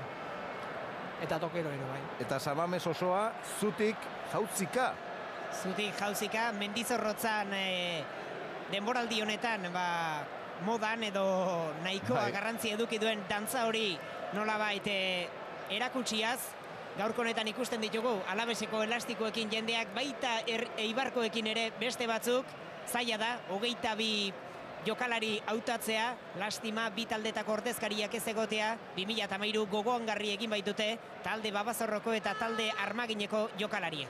Eta Tokero ere bai. Eta Samames osoa zutik jautzika. Zutik jauzika, Mendizorrotzan denboraldi honetan modan edo nahikoa garrantzi eduki duen dantza hori nolabait erakutsiaz. Gaurko honetan ikusten ditugu Alabeseko elastikoekin jendeak, baita Eibarkoekin ere beste batzuk, zaila da, 22 jokalari hautatzea, lastima bi taldetako ordezkariak ez egotea, 2013 gogoangarri egin baitute talde Babazorroko eta talde Armagineko jokalariek.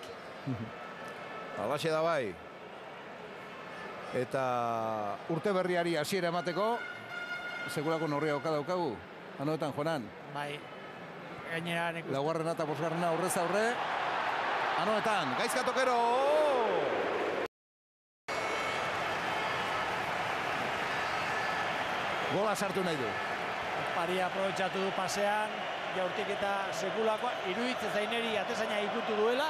Alaxe da bai. Eta urte berriari hasiera emateko, segurako norria oka daukagu, anoetan Jonan. Bai, gainera nik uste. Laugarrena eta bosgarrena aurrez aurre, anoetan, Gaizka Tokero! Gola sartu nahi du. Paria aprobetxatu du pasean, jaurtiketa sekulakoa, iruditzen zaineri atezaina ikutu duela,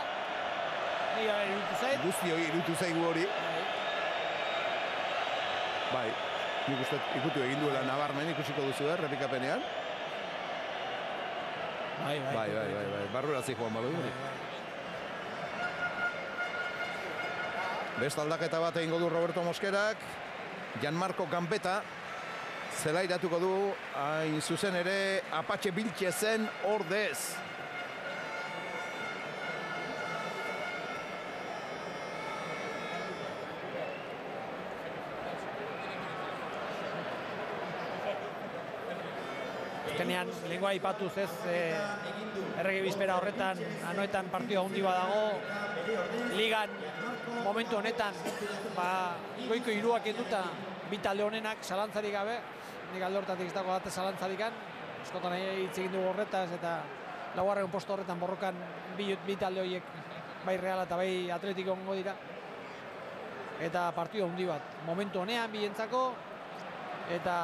nire iruditu zait. Guzti hori iruditu zaigu hori. Bai, nik uste ikutu egin duela nabarmen ikusiko duzu errepikapenean. Bai. Barrura zijoan badu. Beste aldaketa bat egingo du Roberto Mosquerak. Gianmarco Gambetta zelairatuko du, hain zuzen ere Apache Vilchezen ordez. Azkenean, lehenkoa ipatuz ez, errege bizpera horretan, anoetan partida handi badago, ligan momentu honetan, goiko hiruak enduta, bi talde honenak zalantzarik gabe, nik alde hortatik ez dago date zalantzarikan, eskotan hitz egin dugu horretaz, eta laugarren posto horretan borrokan bi talde horiek, bai Real eta bai Atletico ongo dira, eta partida handi bat, momentu honean bientzako, eta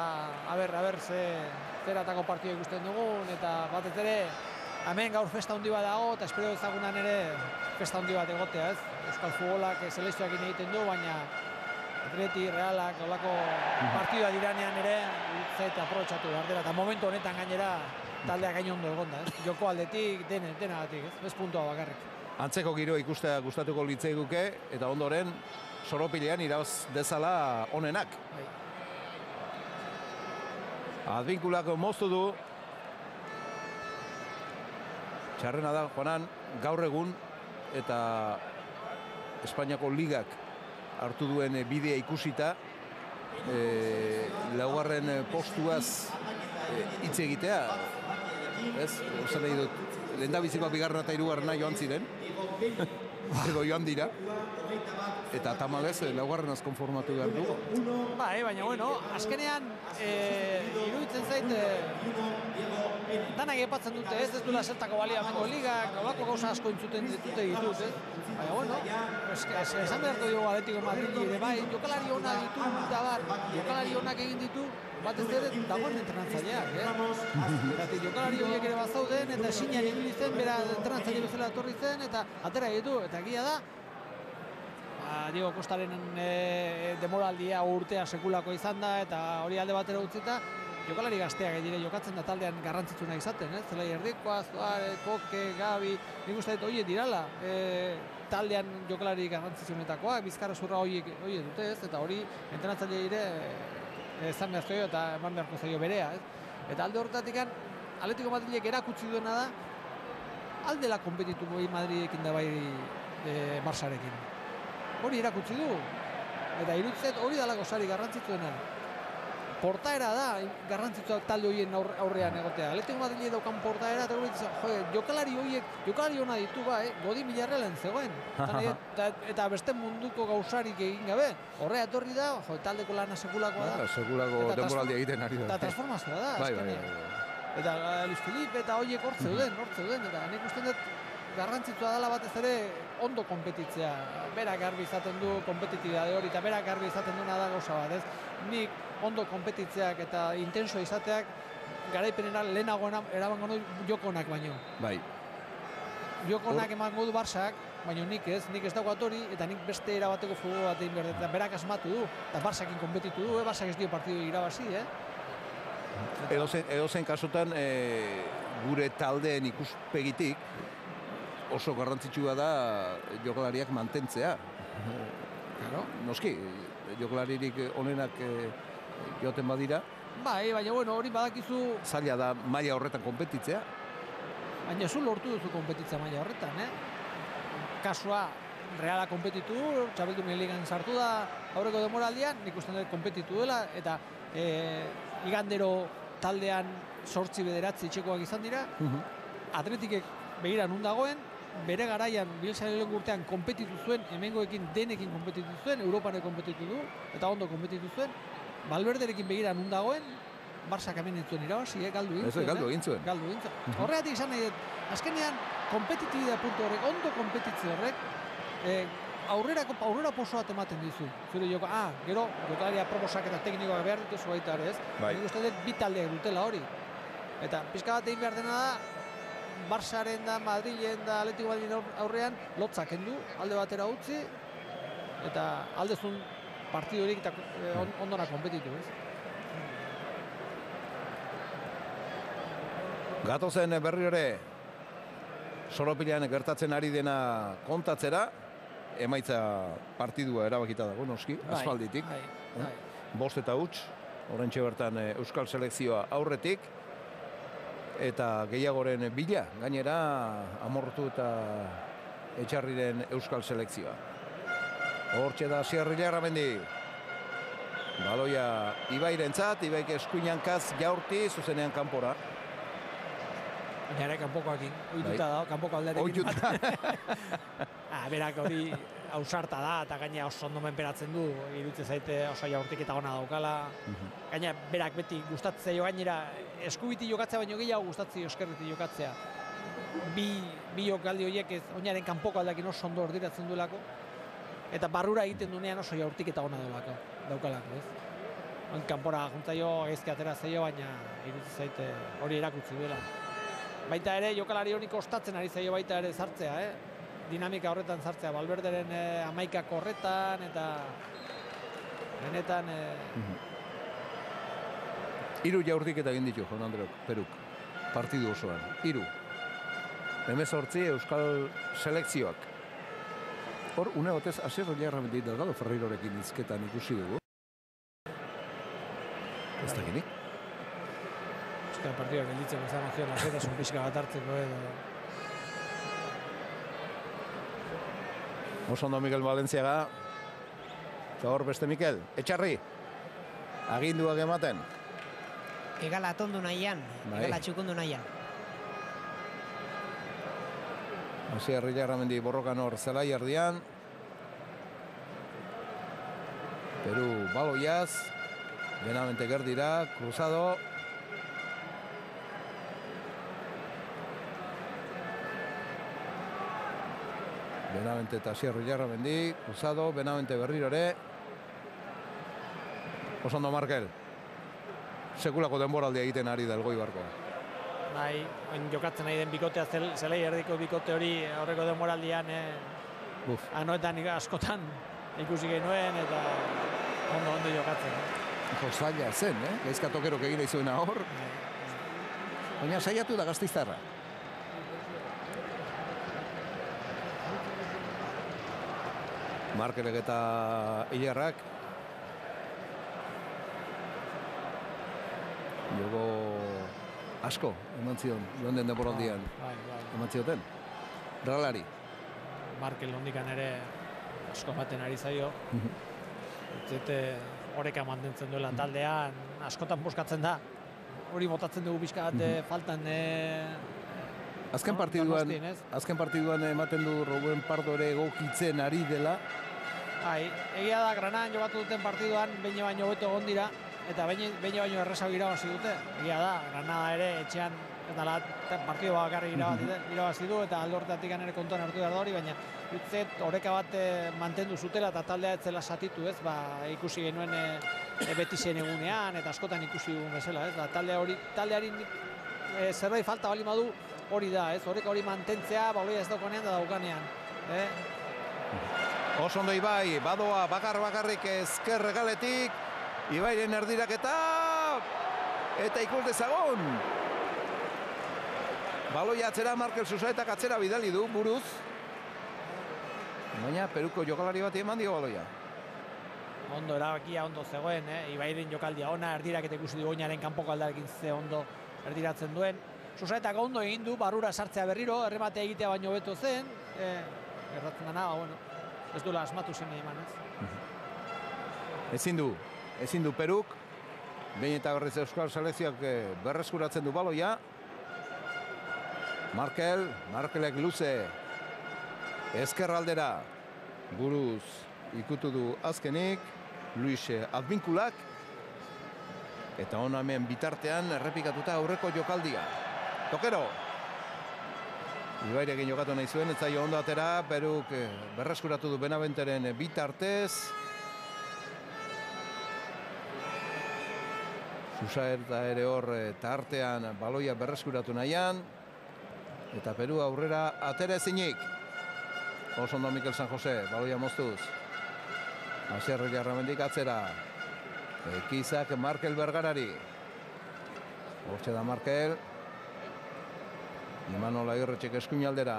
aber zeratako partida ikusten dugun, eta batez ere hemen gaur festa handi bat dago, eta espero ezagunan ere festa handi bat egotea, ez? Euskal futbolak selekzioak egiten du, baina Atleti, Realak, olako partida diranean ere eta aprobetxatu behar dela, eta momentu honetan gainera taldeak gain ondo egonda, ez? Joko aldetik, denagatik, ez puntua bakarrik. Antzeko giro ikustea gustatuko litzaiguke, eta ondoren soropilean irauz dezala onenak. Advinkulak moztu du. Txarrena da, Juanan, gaur egun eta Espainiako ligak hartu duen bidea ikusita, laugarren postuaz hitz egitea. Ez? Zer nahi dut, lehendabizikoa bigarrena eta hirugarrena joan ziren. Edo joan dira. Eta tamalez, laugarrenaz konformatu behar du. Baina, bueno, azkenean, iruditzen zait, danak epatzen dute, ez duela zertako baliamengo ligak, olako gauza asko entzuten ditut, ez? Baina, bueno, esan beharko dugu Atletico Madrid ere bai, jokalari ona ditu, eta jokalari onak egin ditu, batez ere dagoen entrenatzaileak, jokalari horiek ere bazauden, eta esinean ibili zen, bera entrenatzaile bezala etorri zen, eta atera ditu, eta egia da, Diego Costaren demoraldia urtea sekulako izan da, eta hori alde batera utzita, jokalari gazteak dire jokatzen da taldean garrantzitsuna izaten, Zelai Erdikoa, Suarez, Koke, Gabi, nik uste dut horiek dirala, taldean jokalari garrantzitsunetakoa, Bizkarra zurra horiek dute, eta hori entrenatzaile dire ezan behar zaio eta eman beharko zaio berea, Eta alde horretatik, Atletico Madrilek erakutsi duena da, aldela kompetitu bai Madridekin da bai Barsarekin. Hori erakutsi du, eta iruditzet hori dela gozari garrantzitsuena. Portaera da garrantzitsua talde horien aurrean egotea. Atletico Madrid daukan portaera, eta jokalari ona ditu Godin Villarrealen zegoen. Eta beste munduko gauzarik egin gabe. Horrea etorri da, taldeko lana sekulakoa da. Sekulako denboraldia egiten ari da. Eta transformazioa da, azkenean. Eta Luis Felipe eta horiek hortzeuden, eta nik uste dut garrantzitsua dela batez ere ondo konpetitzea. Berak garbi izaten du kompetitibidade hori, eta berak garbi izaten duena da gauza bat, ez? Nik ondo konpetitzeak eta intenso izateak garaipenera lehenago erabango du jokonak baino. Bai. Jokonak emango du Barsak, baina nik ez daukat hori, eta nik beste erabateko futbol bat egin behar, eta berak asmatu du, eta Barsakin konpetitu du, Barsak ez dio partidu irabazi, Edozen kasutan, gure taldeen ikuspegitik, oso garrantzitsua da jokalariak mantentzea. Noski, jokalaririk onenak joaten badira. Bai, baina hori badakizu... Zaila da maila horretan konpetitzea. Baina zu lortu duzu konpetitzea maila horretan, Kasua, Reala konpetitu, Txapeldun Ligan sartu da, aurreko demoraldian, nik uste dut konpetitu dela, eta igandero taldean 8-9 txekoak izan dira. Atletikek begira nun dagoen, bere garaian Bielsa-ren urtean konpetitu zuen, hemengoekin denekin konpetitu zuen, Europan konpetitu du, eta ondo konpetitu zuen. Valverderekin begira nun dagoen, Barsak hemen entzuen irabazi, galdu egin zuen. Horregatik izan nahi dut, azkenean, kompetitibidea puntu horrek, ondo kompetitze horrek, aurrera poso bat ematen dizu. Zure joko, gero, jokalaria proposak eta teknikoak behar dituzu baita ere, ez? Nik uste dut bi taldeak dutela hori. Eta pixka bat egin behar dena da, Barsaren da, Madrilen da, Atletico Madrilen aurrean, lotzak kendu, alde batera utzi, eta aldezun partidu horik eta ondona kompetitu, ez? Gatozen berriro ere Soropilean gertatzen ari dena kontatzera, emaitza partidua erabakita dago, noski, aspalditik. Bost eta huts, oraintxe bertan Euskal Selekzioa aurretik, eta gehiagoren bila, gainera Amortu eta Etxarriren Euskal Selekzioa. Hortxe da Asier Ilarramendi. Baloia Ibairentzat, Ibaik eskuinankaz jaurti, zuzenean kanpora. Nire kanpokoakin, oituta da, kanpoko aldearekin. Berak hori ausarta da, eta gaina oso ondo menperatzen du, irutze zaite oso jaurtik eta gona daukala. Gaina berak beti gustatzea jo gainera, eskubiti jokatzea baino gehiago gustatzea eskerriti jokatzea. Bi jokaldi horiek ez, oinaren kanpoko aldeakin oso ondo ordiratzen duelako, eta barrura egiten dunean oso jaurtik eta gona daukalako, ez? Kanpora juntza jo, gaizki atera zaio, baina irutze zaite hori erakutsi duela. Baita ere, jokalari honi kostatzen ari zaio baita ere sartzea, dinamika horretan sartzea, Valverderen 11 horretan, eta benetan... Hiru jaurtik eta egin ditu, Jon Andreok, Peruk, partidu osoan, 3. 18 Euskal Selekzioak. Hor, une gotez, Asier Ilarramendi Delgado Ferreirorekin izketan ikusi dugu. Ez da gini? Euskal partidua gelditzeko izan azion, lasetasun pixka bat hartzeko edo. Oso ondo Mikel Valentziaga. Eta hor beste Mikel, Etxarri. Aginduak ematen. Egala atondu nahian, egala txukundu nahian. Asier Ilarramendi borrokan hor zelai erdian. Peru baloiaz. Benamente gerdira, cruzado. Benavente eta Asier Ilarramendi, cruzado, Benavente berriro ere. Oso ondo Markel. Sekulako denboraldia egiten ari da Elgoibarko. Bai, jokatzen nahi den bikotea, zelai erdiko bikote hori aurreko denboraldian anoetan askotan ikusi genuen eta ondo jokatzen. Zaila zen, gaizka tokerok egin izuena hor. Baina saiatu da Gasteiztarra. Markelek eta Ilarrak. Jogo asko eman zion, joan den denboraldian. Eman zioten. Ralari. Markel hondikan ere asko baten ari zaio. Zete horeka mantentzen duela taldean, askotan buskatzen da. Hori botatzen dugu pixka bat faltan... Azken partiduan ematen du Ruben Pardo ere egokitzen ari dela. Egia da, Granadan jokatu duten partiduan behin baino hobeto egon dira, eta behin baino errezago irabazi dute. Egia da, Granada ere etxean partidu bakarrik irabazi du, eta alde horretatik ere kontuan hartu behar da hori, baina utzet oreka bat mantendu zutela eta taldea ez zela satitu, ez? Ikusi genuen Betisen egunean, eta askotan ikusi dugun bezala, ez? Taldeari zerbait falta bali madu hori da, ez? Oreka hori mantentzea, baloia ez daukanean da daukanean. Oso ondo Ibai, badoa bakarrik ezker regaletik, Ibairen erdiraketa, eta ikus dezagon. Baloia atzera, Markel Susaetak atzera bidali du, buruz. Baina Peruko jokalari bat eman dio baloia. Ondo erabakia, ondo zegoen, Ibairen jokaldia ona, erdiraketa ikusi du oinaren kanpoko aldarekin ze ondo erdiratzen duen. Susaetak ondo egin du, barrura sartzea berriro, errematea egitea baino beto zen. Erratzen dana, ez duela asmatu zen eman, ez? Ezin du Peruk. Behin eta berriz Euskal Selekzioak berreskuratzen du baloia. Markelek luze. Ezker aldera. Buruz ikutu du azkenik. Luis Advinkulak. Eta hona hemen bitartean errepikatuta aurreko jokaldia. Tokero. Ibairekin jokatu nahi zuen, ez zaio ondo atera, Peruk berreskuratu du Benaventeren bitartez. Susaeta ere hor tartean baloia berreskuratu nahian. Eta Peru aurrera atera ezinik. Oso ondo Mikel San Jose, baloia moztuz. Asier Jarramendik atzera. Ekizak Markel Bergarari. Hortxe da Markel. Imanol Agirretxek eskuinaldera.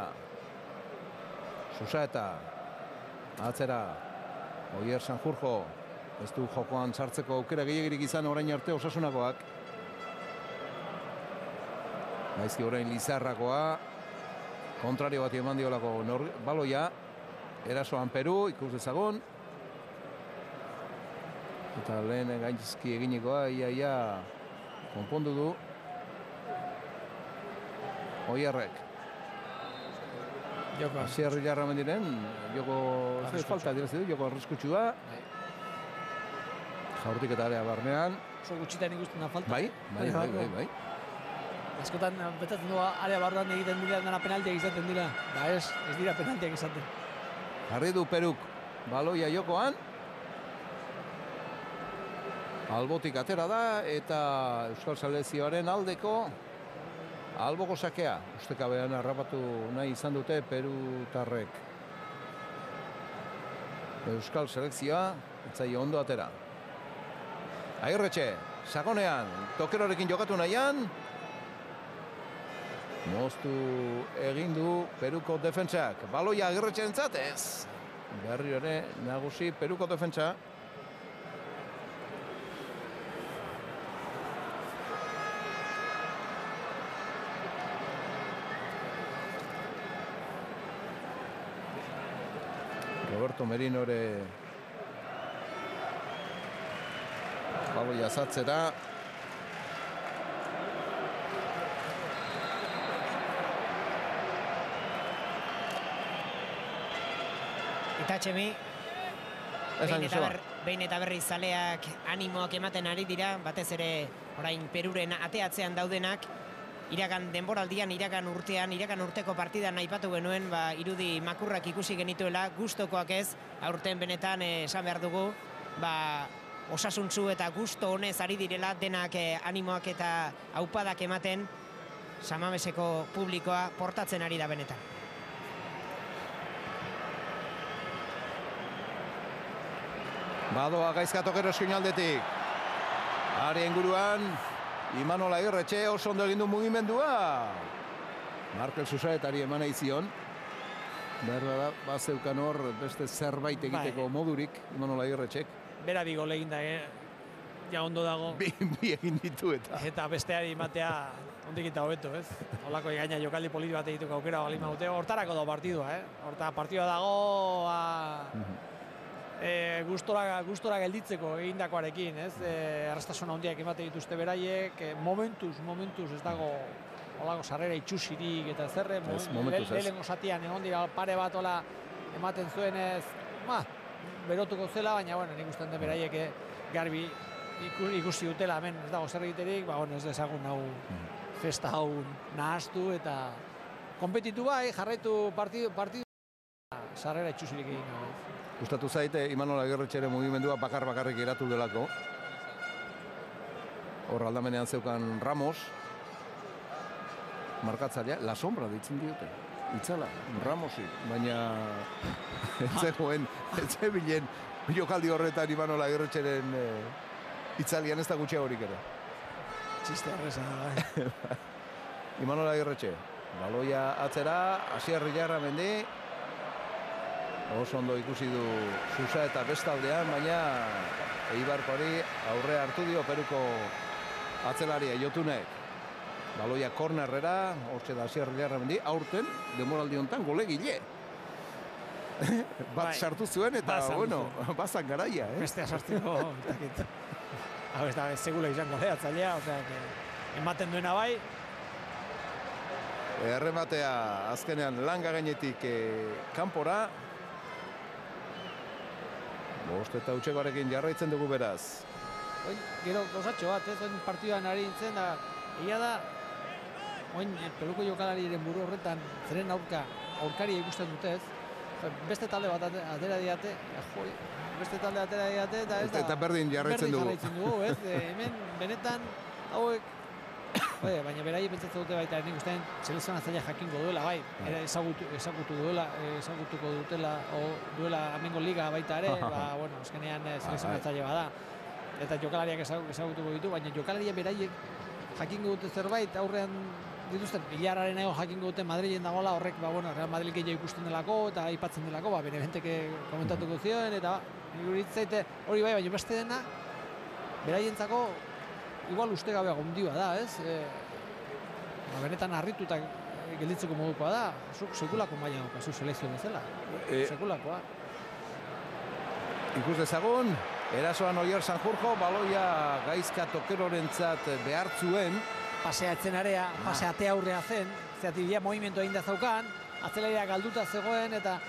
Susaeta. Atzera. Oier Sanjurjo. Ez du jokoan sartzeko aukera gehiagirik izan orain arte Osasunakoak. Gaizki orain Lizarrakoa. Kontrario bat eman diolako baloia. Erasoan Peru, ikus dezagun. Eta lehen gaintzki eginikoa, ia konpondu du. Oierrek. Asier Jarramendiren, joko falta direzidu, joko arriskutsua. Jaurtik eta area barnean. Oso gutxitan ikusten da falta. Bai. Askotan betatzen du area barruan egiten dira dena penaltiak izaten dira. Ba ez dira penaltiak izaten. Jarri du Peruk baloia jokoan. Albotik atera da eta Euskal Selekzioaren aldeko alboko sakea. Ustekabean harrapatu nahi izan dute perutarrek. Euskal Selekzioa etzaio ondo atera. Agirretxe, sakonean, tokerorekin jokatu nahian. Moztu egin du Peruko defentsak. Baloia Agirretxeen zatez. Berri ere nagusi Peruko defentsa. Roberto Merinore baloia zatzera. Eta Txemi, behin eta berri zaleak animoak ematen ari dira, batez ere orain Peruren ateatzean daudenak, iragan denboraldian, iragan urteko partidan aipatu genuen, irudi makurrak ikusi genituela, gustokoak ez, aurten benetan esan behar dugu, osasuntzu eta gusto honez ari direla, denak animoak eta aupadak ematen, Samameseko publikoa portatzen ari da benetan. Badoa Gaizka Tokero eskuinaldetik. Are inguruan Imanol Agirretxe oso ondo egin du mugimendua. Markel Susaetari eman nahi zion. Berda da, bazeukan hor beste zerbait egiteko modurik Imanol Agirretxek. Bera bi gol egin da, ja ondo dago. Bi egin ditu eta. Eta besteari matea ondik eta hobeto, ez? Holako gaina jokaldi politi bat egituko aukera bali maute. Hortarako da partidua, Horta partidua dago, gustora gelditzeko egindakoarekin, ez? Erraztasuna handiak ematen dituzte beraiek, momentuz ez dago holako sarrera itxusirik eta zerre, lehenengo zatian egon dira pare bat hola ematen zuenez, berotuko zela, baina nik ustean den beraiek garbi ikusi dutela hemen ez dago zer egiterik, ez dezagun hau festa hau nahaztu eta konpetitu jarraitu partidu sarrera itxusirik egin. Gustatu zaite Imanol Agirretxeren mugimendua bakarrik eratu delako. Hor aldamenean zeukan Ramos. Markatzailea, La Sombra ditzen diote. Itzala, Ramosi. Baina etzebilen jokaldi horretan Imanol Agirretxeren itzalian ez da gutxiagorik ere. Txiste horreza da. Imanol Agirretxe. Baloia atzera, Asier Jarramendi. Oso ondo ikusi du Susa eta bestaldean, baina Eibarkoari aurre hartu dio Peruko atzelaria Jotunek. Baloia kornerrera, hortxe da Asier Jarramendi, aurten, demoraldi honetan golegile. Bat sartu zuen eta, bazan garaia. Bestea sartzeko, hau ez da, segula izan goleatzailea, ematen duena bai. Errematea azkenean langa gainetik kanpora. Bost eta utxekoarekin jarraitzen dugu beraz. Gero gauzatxo bat, partiduan ari nintzen, da, egia da, Peruko jokalariren buru horretan, zeren aurkari ikusten dutez, beste talde bat atera diate, eta ez da... Eta berdin jarraitzen dugu. Hemen, benetan, hauek Baina beraiek pentsatzen dute baita, nik ustean selekzionatzailea jakingo duela, bai, ezagutuko dutela, duela amengo liga baita ere, bueno, azkenean selekzionatzaile bada. Eta jokalariak ezagutuko ditu, baina jokalariak beraiek jakingo dute zerbait, aurrean dituzten, Ilarraren jakingo dute Madrilen dagoela, horrek, bueno, Real Madrid gehiago ikusten delako, eta aipatzen delako, Beneventeke komentatuko zioen, eta iruritzaite hori bai, baina beste dena, beraientzako, igual ustegabeago handia da, ez? Benetan harrituta gelditzeko modukoa da, zuk sekulako maila daukazu selekzio bezala, sekulakoa. Ikus dezagun, erasoan Oier Sanjurjo, baloia Gaizka Tokerorentzat behar zuen. Paseatzen area, paseatea aurrea zen, zeratik bila movimentu egin da zaukan, atzelaria galduta zegoen eta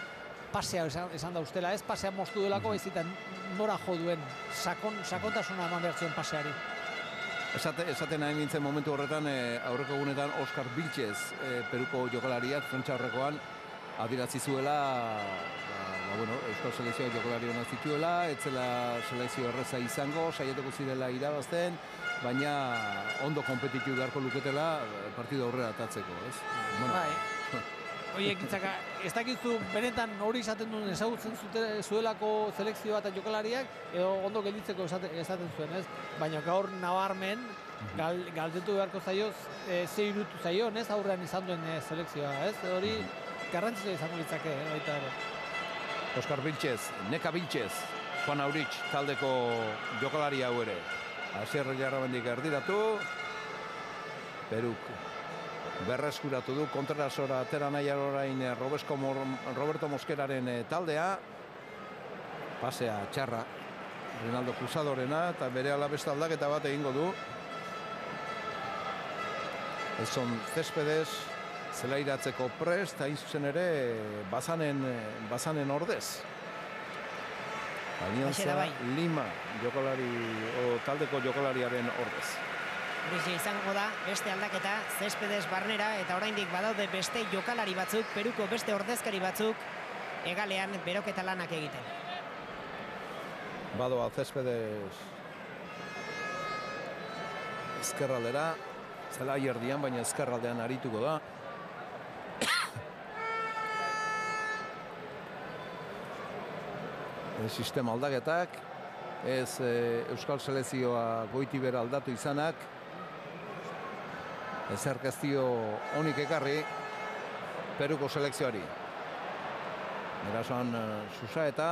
pasea esan da ustela, ez pasea moztu delako, ez nora jo duen, sakontasuna eman behar zuen paseari. Esaten nahi nintzen momentu horretan, aurreko egunetan Oskar Vilches, Peruko jokalariak, frantxa horrekoan, adierazi zuela, Euskal Selekzioa jokalari hona zituela, etzela selekzio erreza izango, saiatuko zirela irabazten, baina ondo kompetitu beharko luketela partidu aurrera atatzeko, ez? Bai. Oiek, ez dakizu benetan hori izaten duen ezagutzen zuelako selekzioa eta jokalariak, edo ondo gelditzeko esaten zuen, ez? Baina gaur nabarmen, galdetu beharko zaioz, ze irutu zaion, ez? Aurrean izan duen selekzioa, ez? Hori garrantzitsua izango litzake, baita ere. Oskar Vilches, Neka Vilches, Juan Aurich taldeko jokalari hau ere. Asier Jarramendik erdiratu, Peruk berreskuratu du, kontrasora atera nahi orain Roberto Mosqueraren taldea, pasea txarra, Rinaldo Cruzadorena, eta bere alabesta aldaketa bat egingo du. Ezon Céspedes, zelairatzeko prest, hain zuzen ere, bazanen ordez. Alianza Lima taldeko jokalariaren ordez. Horixe izango da, beste aldaketa, Céspedes Barnera, eta oraindik badaude beste jokalari batzuk, Peruko beste ordezkari batzuk, egalean beroketa lanak egiten. Badoa Céspedes ezkerraldera, zela erdian, baina ezkerraldean arituko da. Sistema aldaketak, ez Euskal Selekzioa goitibera aldatu izanak, ezerkeztio honik ekarri Peruko selekzioari. Erasoan Susaeta,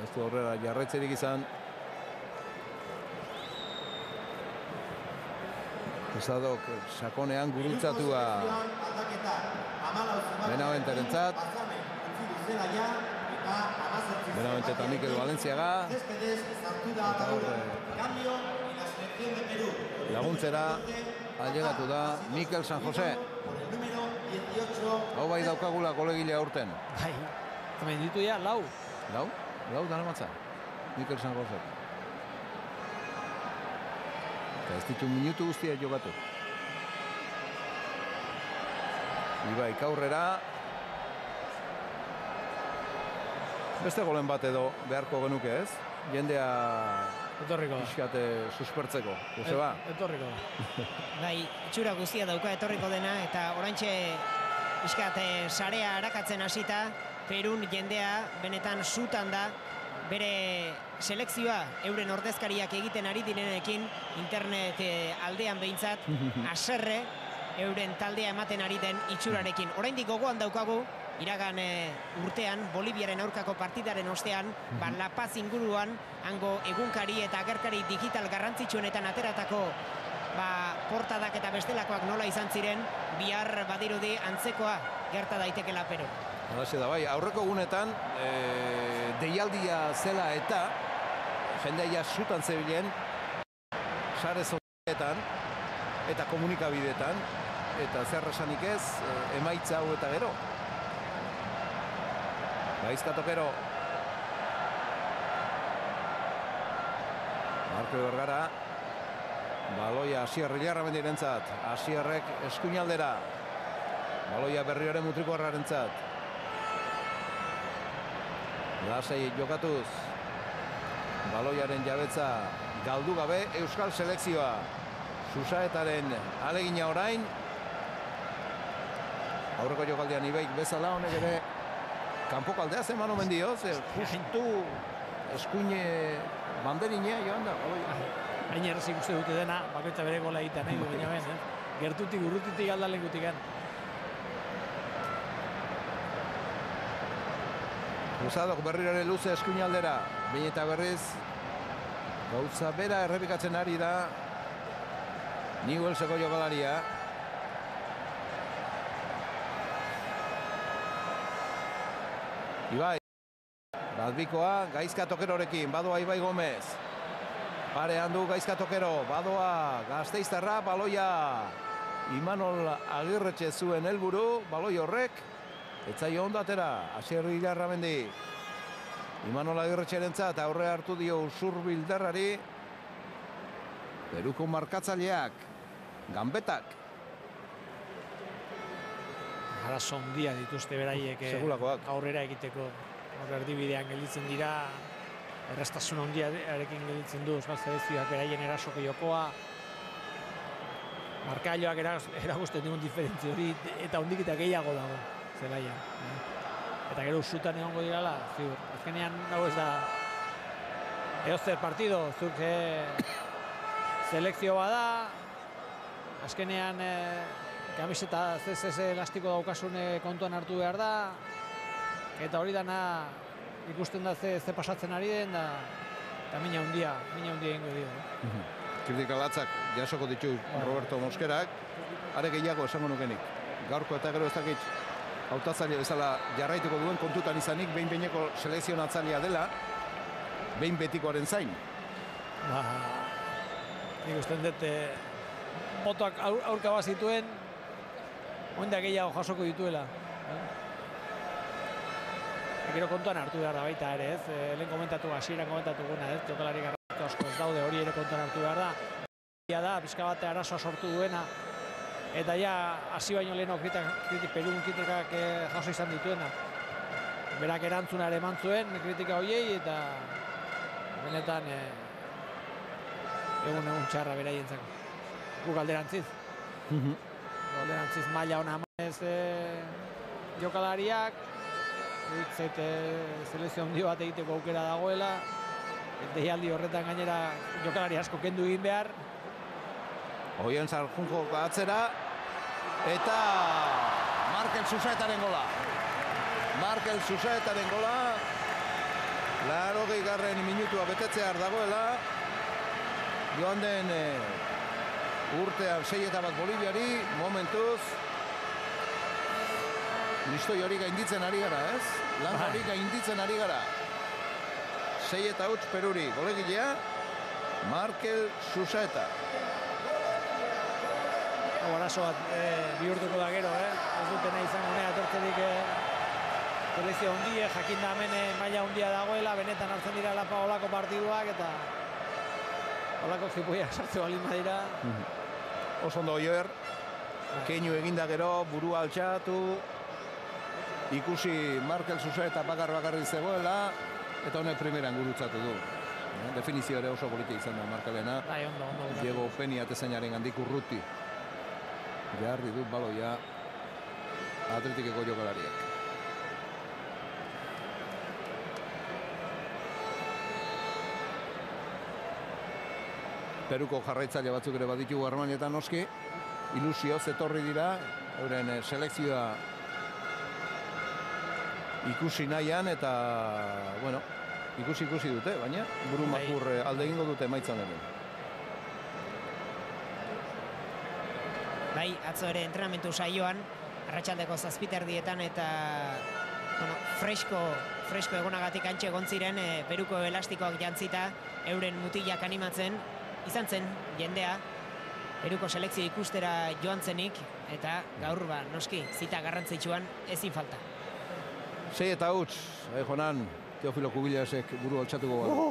ez du horrela jarretzerik izan. Esadok sakonean gurutzatua Benaventerentzat. Benavente eta Mikel Valenciaga, eta hor laguntzera ailegatu da Mikel San Jose. Hau bai daukagula kolegilea urten. Bai, hemen ditu ja, lau. Lau dara matza, Mikel San Jose. Eta ez ditu minutu guztia jokatu. Ibai aurrera. Beste golen bat edo beharko genuke, ez? Jendea pixkate suspertzeko. Joseba? Etorriko. Bai, itxura guztia dauka etorriko dena, eta oraintxe pixkate sarea arakatzen hasita, Perun jendea benetan sutan da, bere selekzioa euren ordezkariak egiten ari direnekin, internet aldean behintzat, haserre euren taldea ematen ari den itxurarekin. Oraindik gogoan daukagu, iragan urtean, Boliviaren aurkako partidaren ostean, La Paz inguruan, hango egunkari eta agerkari digital garrantzitsuenetan ateratako portadak eta bestelakoak nola izan ziren, bihar badirudi antzekoa gerta daitekela Peru. Halaxe da bai, aurreko egunetan, deialdia zela eta jendea sutan zebilen, sare sozialetan eta komunikabideetan, eta zer esanik ez, emaitza hau eta gero. Gaizka Tokero. Marko Bergara. Baloia Asier Ilarramendirentzat. Asierrek eskuinaldera. Baloia Berrioren Mutrikuarrarentzat. Lasai jokatuz. Baloiaren jabetza galdu gabe Euskal Selekzioa. Susaetaren alegina orain. Aurreko jokaldian Ibaik bezala honek ere kanpoko aldea zeman omen dio, justu eskuine banderinea joan da. Hain errez ikuste dute dena, bakoitza bere gola egiten nahi du, baina ben, gertutik, urrutitik aldalen gutiken. Cruzadok berriro ere luze eskuine aldera, behin eta berriz, gauza bera errepikatzen ari da Newellseko jokalaria. Ibai, Balbikoa, Gaizka Tokerorekin, badoa Ibai Gomez. Parean du Gaizka Tokero, badoa Gasteiztarra, baloia Imanol Agirretxe zuen helburu, baloi horrek, etzaio ondatera, Asier Ilarramendi. Imanol Agirretxerentzat aurre hartu dio Usur Bildarrari. Peruko markatzaileak, Gambetak. Arazo handia dituzte beraiek aurrera egiteko. Erdibidean gelditzen dira, errestasun handiarekin gelditzen du Euskal Selekzioak beraien erasoko jokoa. Markailoak erakusten digun diferentzi hori eta hondik eta gehiago dago zelaian. Eta gero usutan egongo dirala, ziur. Azkenean hau ez da edozer partido, zuk selekzio bada, azkenean kamiseta CSS elastiko daukasune kontuan hartu behar da, eta hori dana ikusten da ze pasatzen ari den, eta mina handia egingo dio. Kritika latzak jasoko ditu Roberto Mosquerak, are gehiago esango nukenik. Gaurko eta gero ez dakit hautatzaile bezala jarraituko duen kontutan izanik, behin-behineko selekzionatzailea dela, behin betikoaren zain. Ikusten dut, botoak aurka bazituen, oinda gehiago jasoko dituela. Gero kontuan hartu behar da baita ere, ez? Lehen komentatu, hasieran komentatu guna, ez? Jokalari garrantzitsu asko ez daude, hori ere kontuan hartu behar da. Da, pixka bate arazoa sortu duena, eta ja, hasi baino leheno Perun kritikak jaso izan dituena. Berak erantzuna ere eman zuen kritika horiei, eta benetan egun txarra beraientzako. Guk alderantziz. Alderantziz maila ona emanez jokalariak, selekzio handi bat egiteko aukera dagoela, deialdi horretan gainera jokalari asko kendu egin behar. Oien Sarjunko atzera, eta Markel Susaetaren gola. Markel Susaetaren gola, 80. minutua betetzear dagoela, joan den urtean 6-1 Boliviari, momentuz, listoi hori gainditzen ari gara, ez? Lan hori gainditzen ari gara. 6-0 Peruri, golegilea, Markel Susaeta. Arazo bat bihurtuko da gero, ez dutena izango nea etortzerik selekzio hundie, jakinda hemen maila hundia dagoela, benetan hartzen dira lapa olako partiduak, eta olako jipoiak sartze balin badira. Oso ondo Oier, keinu eginda gero, burua altxatu, ikusi Markel Susaeta bakarri zegoela, eta honek primeran gurutzatu du. Definizio ere oso politia izan da Markelena. Diego Peña atezainaren handik urruti. Beharri du baloia Atletikeko jokalariak. Peruko jarraitzaile batzuk ere baditu Armanietan noski. Ilusioz etorri dira, euren selekzioa ikusi nahian, eta, bueno, ikusi dute, baina buru makur alde egingo dute emaitzan ere. Bai, atzo ere entrenamentu saioan, arratsaldeko 7:00 eta fresko egonagatik antxe egon ziren Peruko elastikoak jantzita euren mutilak animatzen, izan zen jendea Peruko selekzio ikustera joan zenik, eta gaur noski zita garrantzitsuan ezin falta. 6-0, Jonan, Teofilo Kubilasek buru altxatuko gara.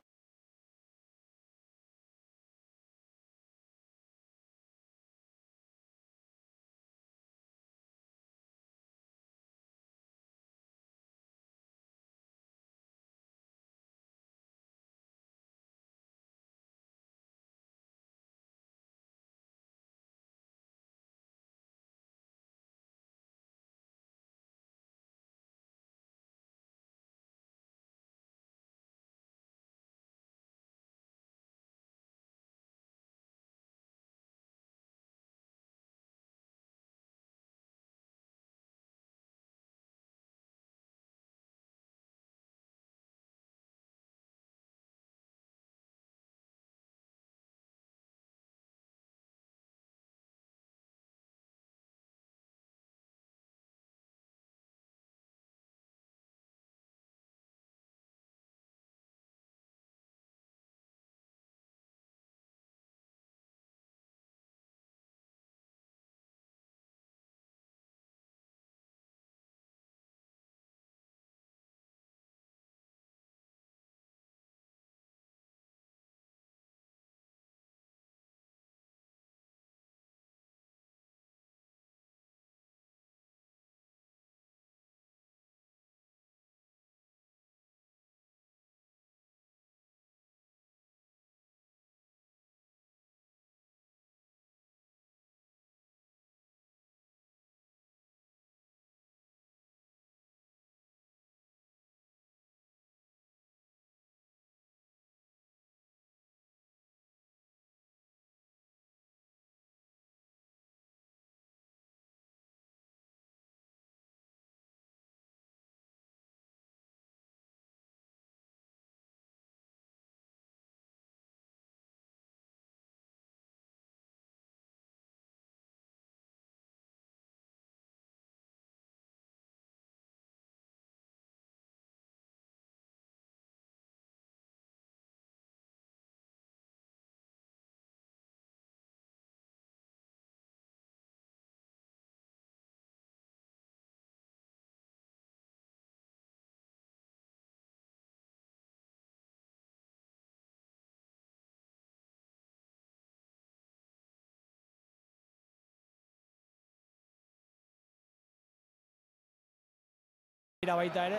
dira baita ere.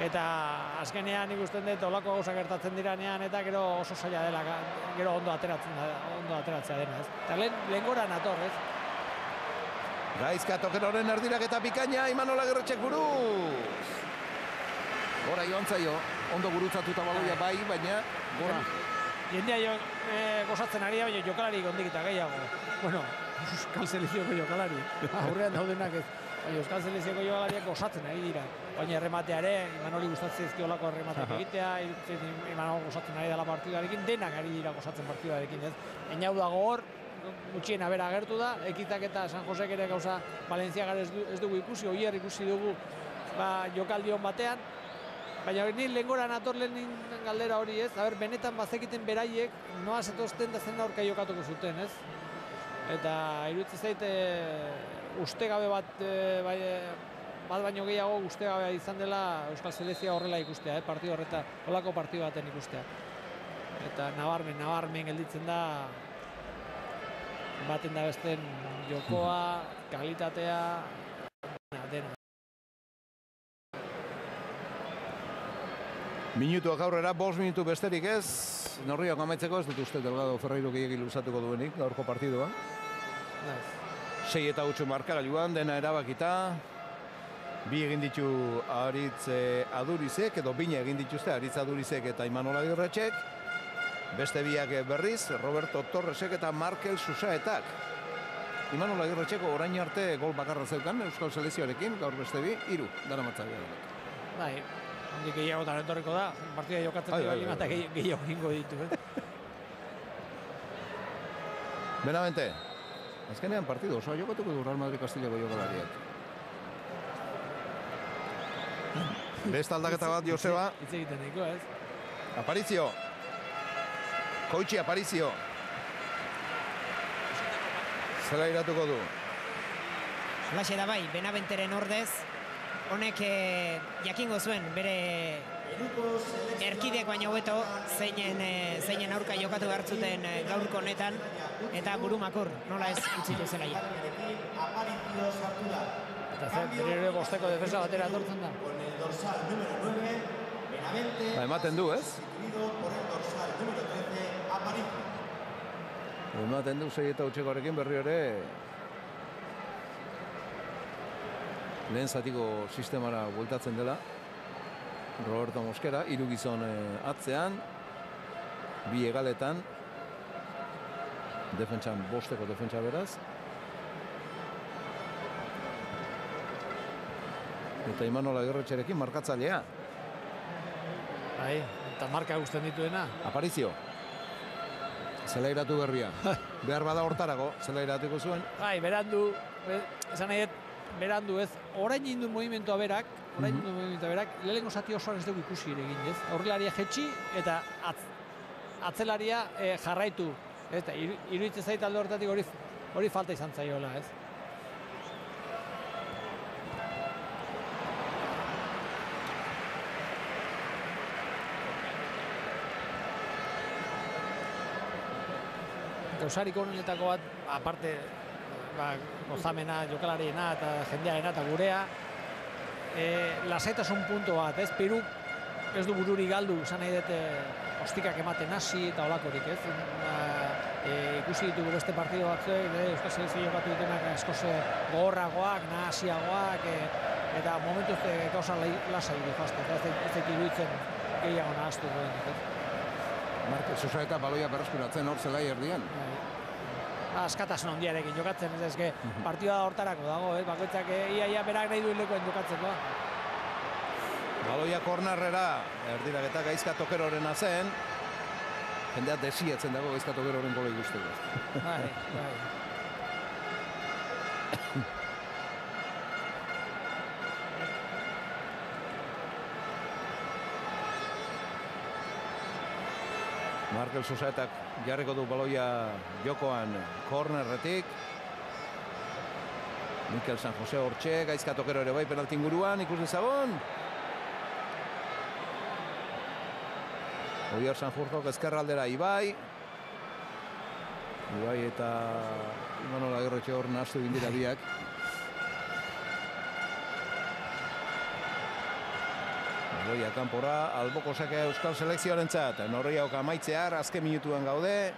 Eta azkenean ikusten dut olako gauza gertatzen diranean eta gero oso zaila dela, gero ondo ateratzea dena, ez? Eta lehen gora nator, ez? Gaizka Tokeroren erdirak eta bikaina, Imanol Agirretxek buruz. Gora joan zaio, ondo gurutzatuta baloia bai, baina gora. Jendea gozatzen ari da, baina jokalari gondik eta gehiago. Bueno, Euskal Selezioko jokalari. Aurrean daudenak ez. Baina Euskal Selezioko jokalariak gozatzen ari dira. Baina errematea ere, Imanoli gustatzen ezkiolako erremateak egitea, Imanol gozatzen ari dela partidarekin, denak ari dira gozatzen partidarekin, ez? Eñau dago hor, gutxiena bera agertu da, Ekitak eta San Josek ere gauza Valentziagar ez dugu ikusi, Oier ikusi dugu jokaldion batean, baina ni lehengora nator lehen galdera hori, ez? Aber, benetan bazekiten beraiek noa zetozten da zen aurka jokatuko zuten, ez? Eta iruditzen zait ustegabe bat baino gehiago ustegabea izan dela Euskal Selezia horrela ikustea, partidu horreta, holako partidu baten ikustea. Eta nabarmen gelditzen da baten da besten jokoa, kalitatea, dena. Minutuak aurrera, 5 minutu besterik ez. Neurriak amaitzeko ez dut uste Delgado Ferreiro gehiagik luzatuko duenik, gaurko partidua. 6 eta 8 markagailuan, dena erabakita. Bi egin ditu Aritz Adurizek, edo bina egin dituzte Aritz Adurizek eta Imanol Agirretxek. Beste biak berriz, Roberto Torresek eta Markel Susaetak. Imanol Agirretxeko orain arte gol bakarra zeukan Euskal Selezioarekin, gaur beste bi, 3 daramatzak. Bai, handik gehiagotan etorriko da, partida jokatzen dira eta gehiago egingo ditu. Benavente, azkenean partidu osoa jokatuko du Real Madrid Kastilako jokalariak. Beste aldaketa bat, Joseba. Hitz egiten diko, ez? Aparizio. Koitxi Aparizio. Zela iratuko du. Laxe da bai, Benaventeren ordez, honek jakingo zuen bere erkideak baino hobeto zeinen aurka jokatu hartzuten gaurko honetan eta burumakur nola ez utzitu zelaia. Eta bere ere bosteko defensa batera etortzen da. Ematen du, ez? Ematen du 6 eta 8koarekin berri ere lehen zatiko sistemara bueltatzen dela. Roberto Mosquera, 3 gizon atzean, 2 egaletan, defentsan bosteko defentsa beraz. Eta Imanol Agirretxerekin markatzailea. Bai, eta marka gusten dituena. Aparizio. Zela iratu berria. Behar bada hortarago, zela iratuko zuen. Bai, berandu, esan nahi berandu ez, orain indu movimentua berak, lehenengo zati osoan ez dugu ikusi ere egin, ez? Aurrelaria jetxi eta atzelaria jarraitu. Eta iruditzen zait alde horretatik hori falta izan zaiola, ez? Gauzariko honetako bat, aparte gozamena, jokalariena eta jendearena eta gurea, lasaitasun puntu bat, ez? Peru ez du bururi galdu, esan nahi dute ostikak ematen hasi eta olakorik, ez? Ikusi ditugu beste partido batzuek, Euskal Selezio jokatu dituenak askoz gogorragoak, nahasiagoak, eta momentuz gauza lasai difazte, ez dut iruditzen gehiago nahastu duenik, ez? Markel Susaeta baloia berreskuratzen hor zelai erdian. Askatasun handiarekin jokatzen, ez partida hortarako dago, bakoitzak ia berak nahi duen lekuen jokatzeko. Baloia kornarrera, erdiraketa Gaizka Tokerorena zen, jendea desietzen dago Gaizka Tokeroren gola ikusteko. Bai. Markel Susaetak jarriko du baloia jokoan kornerretik. Mikel San Jose hortxe, Gaizka Tokero ere bai penalti inguruan, ikus dezagun. Oier Sanjurjok ezkerraldera Ibai. Ibai eta Imanol Agirretxe hor nahastu egin dira biak. Baloia kanpora, alboko sakea Euskal Selekzioarentzat. Norriaok amaitzear, azken minutuan gaude.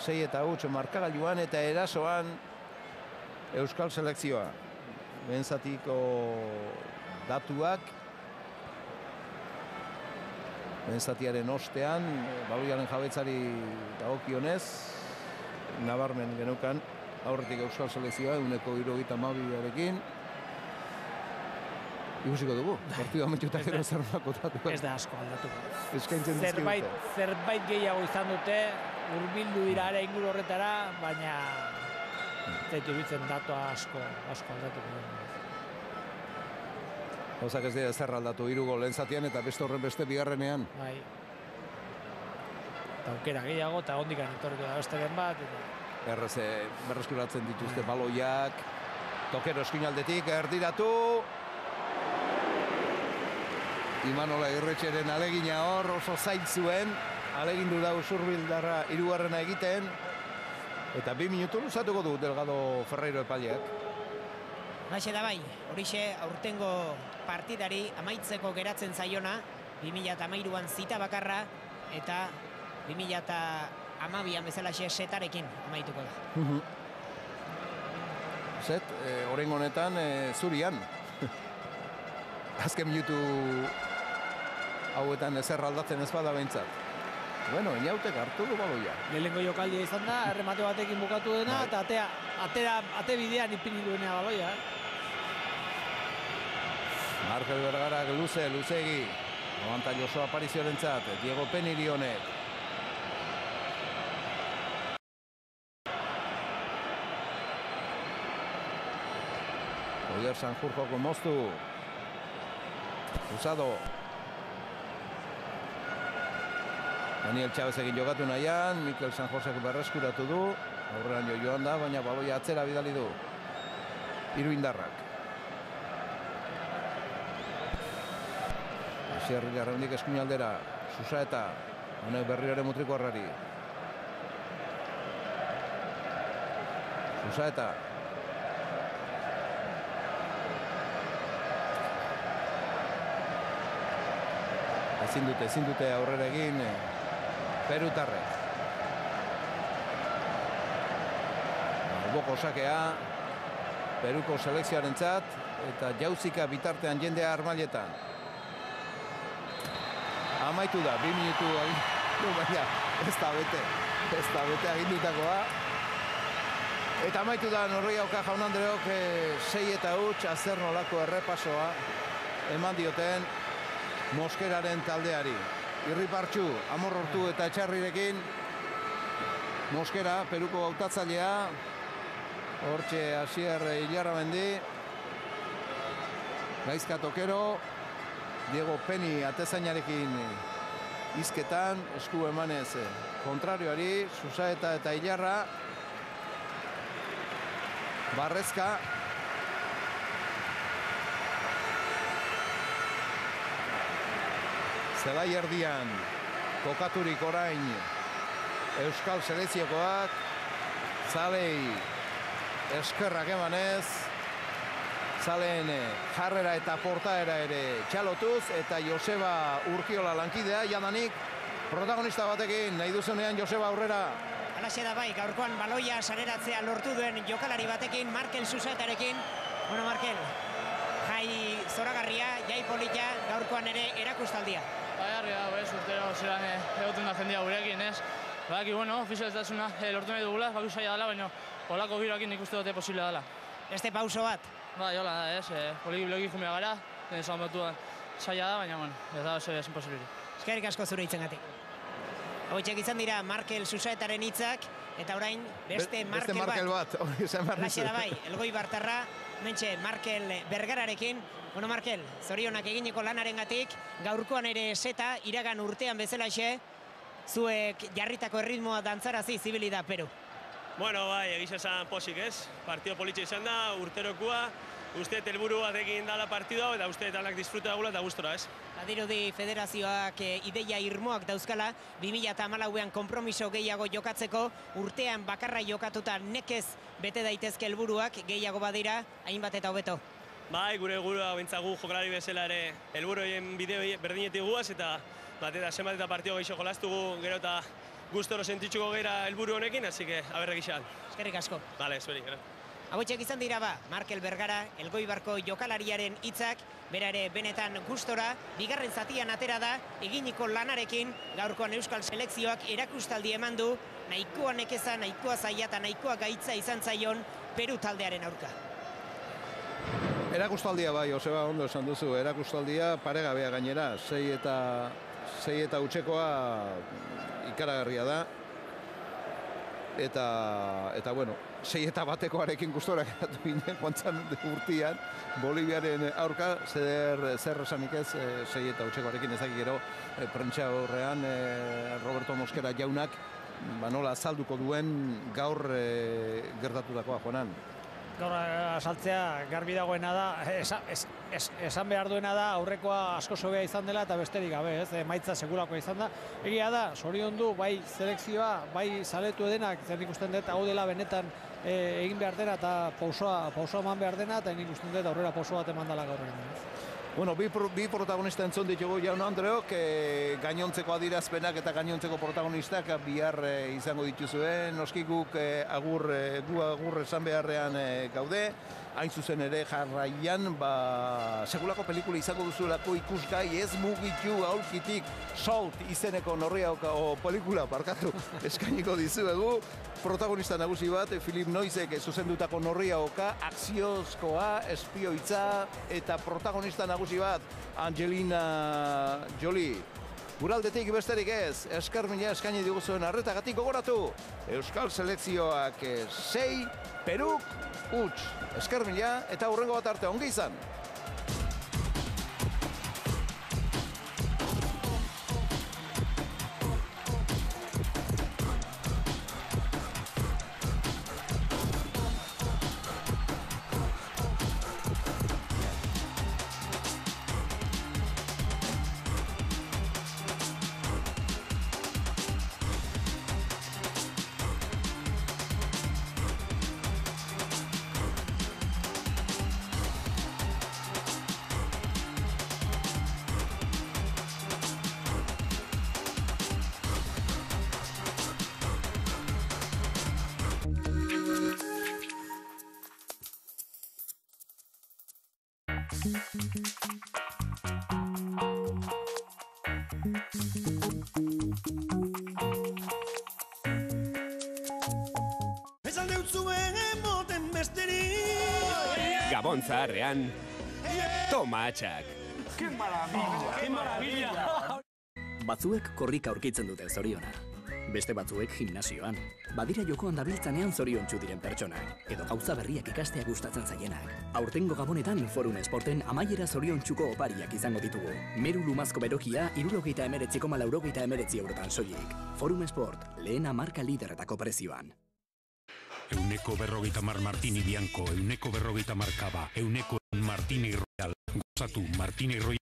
6 eta 8 markagailuan eta erasoan Euskal Selekzioa. Benzatiko datuak. Benzatiaren ostean, baloiaren jabetzari dagokionez, nabarmen geneukan aurretik Euskal Selekzioa, 172arekin. Ikusiko dugu, partidua amaituta gero zer makotatu. Ez da asko aldatu. Eskaintzen dizkigute. Zerbait gehiago izan dute, hurbildu dira ere inguru horretara, baina zaitu bitzen datua asko aldatuko. Gauzak ez dira zer aldatu, 3 gol lehen zatian eta beste horren beste bigarrenean. Bai. Eta aukera gehiago eta hondikan etorriko da besteren bat. Errez berreskuratzen dituzte baloiak. Tokero eskinaldetik erdiratu. Imanola Irretxeren alegina hor oso zain zuen. Alegindu da Usurbildarra 3. egiten. Eta 2 minutu luzatuko du Delgado Ferreiro epaileak. Haixe da bai, horixe aurtengo partidari amaitzeko geratzen zaiona, 2013an zita bakarra eta 2012an bezalaxe setarekin amaituko da. Set, orain honetan zurian. Azken minutu hauetan ezer aldatzen ez bada behintzat. Bueno, Inautek hartu du baloia. Lehenengo jokaldia izan da, erremate batekin bukatu dena, eta ate bidean ipini duenea baloia. Markel Bergarak luzegi. Abantaioso aparizioarentzat, Diego Penirionek. Oier Sanjurjoko moztu. Usado. Daniel Chávez egin jogatu nahian, Mikel San Josek berreskuratu du. Aurrean joan da, baina baloia atzera bidali du. 3 indarrak. Asierri garrandik eskuinaldera, Susaeta, honek berriore mutriko harrari. Susaeta. Ezin dute aurrera egin perutarrek. Alboko sakea, Peruko selekzioarentzat eta jauzika bitartean jendea armailetan. Amaitu da, 2 minutu agindu, baina ez da bete agindutakoa. Eta amaitu da Norriauka jaun Andreok 6 eta 8 azer nolako errepasoa eman dioten Moskeraren taldeari. Irripartxu, Amorrortu eta Etxarrirekin Moskera, Peruko hautatzailea. Hortxe Asier Ilarramendi. Gaizka Tokero. Diego Peni atezainarekin izketan, esku emanez kontrarioari, Susaeta eta Ilarra. Barrezka. Zelai erdian, kokaturik orain Euskal Selekziokoak, Zalei eskerrak emanez, Zaleen jarrera eta portaera ere txalotuz, eta Joseba Urkiola lankidea, jadanik protagonista batekin, nahi duzunean Joseba aurrera. Halaxe da bai, gaurkoan baloia sareratzea lortu duen jokalari batekin, Markel Susaetarekin. Bueno, Markel, jai zoragarria, jai polita, gaurkoan ere erakustaldia. Bai, harria, bez, urtero zelan egoten da jendia gurekin, ez? Badaki, bueno, ofizialtasuna lortu nahi dugula, baku saia dela, baina holako giroakin ikuste dute posible dela. Beste pauso bat. Bai, hola da, ez, poliki jumea gara, esan batuan saia da, baina, bueno, ez da, ez imposible. Eskerrik asko zure hitzengatik. Hauetxek izan dira Markel Susaetaren hitzak, eta orain beste Markel bat. Halaxe da bai, Elgoi Bartarra, mentxe Markel Bergararekin. Bueno, Markel, zorionak eginiko lanarengatik, gaurkoan ere seta, iragan urtean bezalaxe, zuek jarritako erritmoa dantzarazi zibili da Peru. Bueno, bai, egisa esan posik ez. Partido politxe izan da, urterokoa, uste helburu batekin dala partidu hau, eta uste danak disfruta dagula eta gustora, ez? Badirudi federazioak ideia irmoak dauzkala, 2014an konpromiso gehiago jokatzeko, urtean bakarra jokatuta nekez bete daitezke helburuak gehiago badira, hainbat eta hobeto. Bai, gure helburua bentsagu jokalari bezala ere helburuien bideo berdinetik guaz eta zenbat eta partio gehiago jolastugu gero eta gustoro sentitzuko gera helburu honekin, así que aberrek izan. Eskerrik asko. Vale, zuerik, gero. Hauetxek izan dira Markel Bergara, Elgoibarko jokalariaren hitzak, bera ere benetan gustora, bigarren zatian atera da, eginiko lanarekin, gaurkoan Euskal Selekzioak erakustaldi eman du, nahikoa nekeza, nahikoa zaila eta nahikoa gaitza izan zaion Peru taldearen aurka. Erakustaldia bai, Joseba, ondo esan duzu, erakustaldia paregabea gainera, 6 eta utxekoa ikaragarria da, eta bueno, 6 eta batekoarekin gustora geratu ginen, joan urtian, Boliviaren aurka, zer esanik ez, 6 eta utxekoarekin ezak gero, prentsa horrean, Roberto Mosquera jaunak, nola azalduko duen gaur gertatutakoa, Joanan. Gaur asaltzea garbi dagoena da, esan behar duena da aurrekoa asko sobea izan dela eta besterik gabe, emaitza segurakoa izan da. Egia da, zoriondu, bai selekzioa, bai zaletu edenak, zer nik usten dut hau dela benetan egin behar dena eta pausoa eman behar dena eta nik usten dut aurrera pauso bat eman dela gaur egin. Bueno, bi protagonista entzun ditugu Jaun Andreok, gainontzeko adierazpenak eta gainontzeko protagonistak bihar izango dituzue. Noski guk agur esan beharrean gaude. Hain zuzen ere jarraian, segulako pelikula izango duzuelako ikusgai ez mugitu aurkitik Salt izeneko norriako pelikula barkatu eskainiko dizuegu. Protagonista nagusi bat, Philip Noizek zuzendutako norriaoka, akziozkoa, espioitza eta protagonista nagusi bat, Angelina Jolie. Guraldetik besterik ez, esker mila eskaini diguzuen arretagatik gogoratu. Euskal Selekzioak 6, Peruk huts. Esker mila eta hurrengo bat arte ongi izan. Gabon zaharrean, tomatxak. ¡Qué maravilla! ¡Qué maravilla! Batzuek korrika aurkitzen dute zoriona. Beste batzuek gimnasioan. Badira jokoan dabiltzanean zoriontsu diren pertsonak. Edo gauza berriak ikastea gustatzen zaienak. Aurtengo Gabonetan Forum Sporten amaiera zoriontsuko opariak izango ditugu. Meru lumazko berokia 79,89 eurotan soilik. Forum Sport, lehena marka lideretako prezioan. Euneko 50 Martini Bianco, euneko 50 Cava, euneko Martini Royal. Gozatu Martini Royal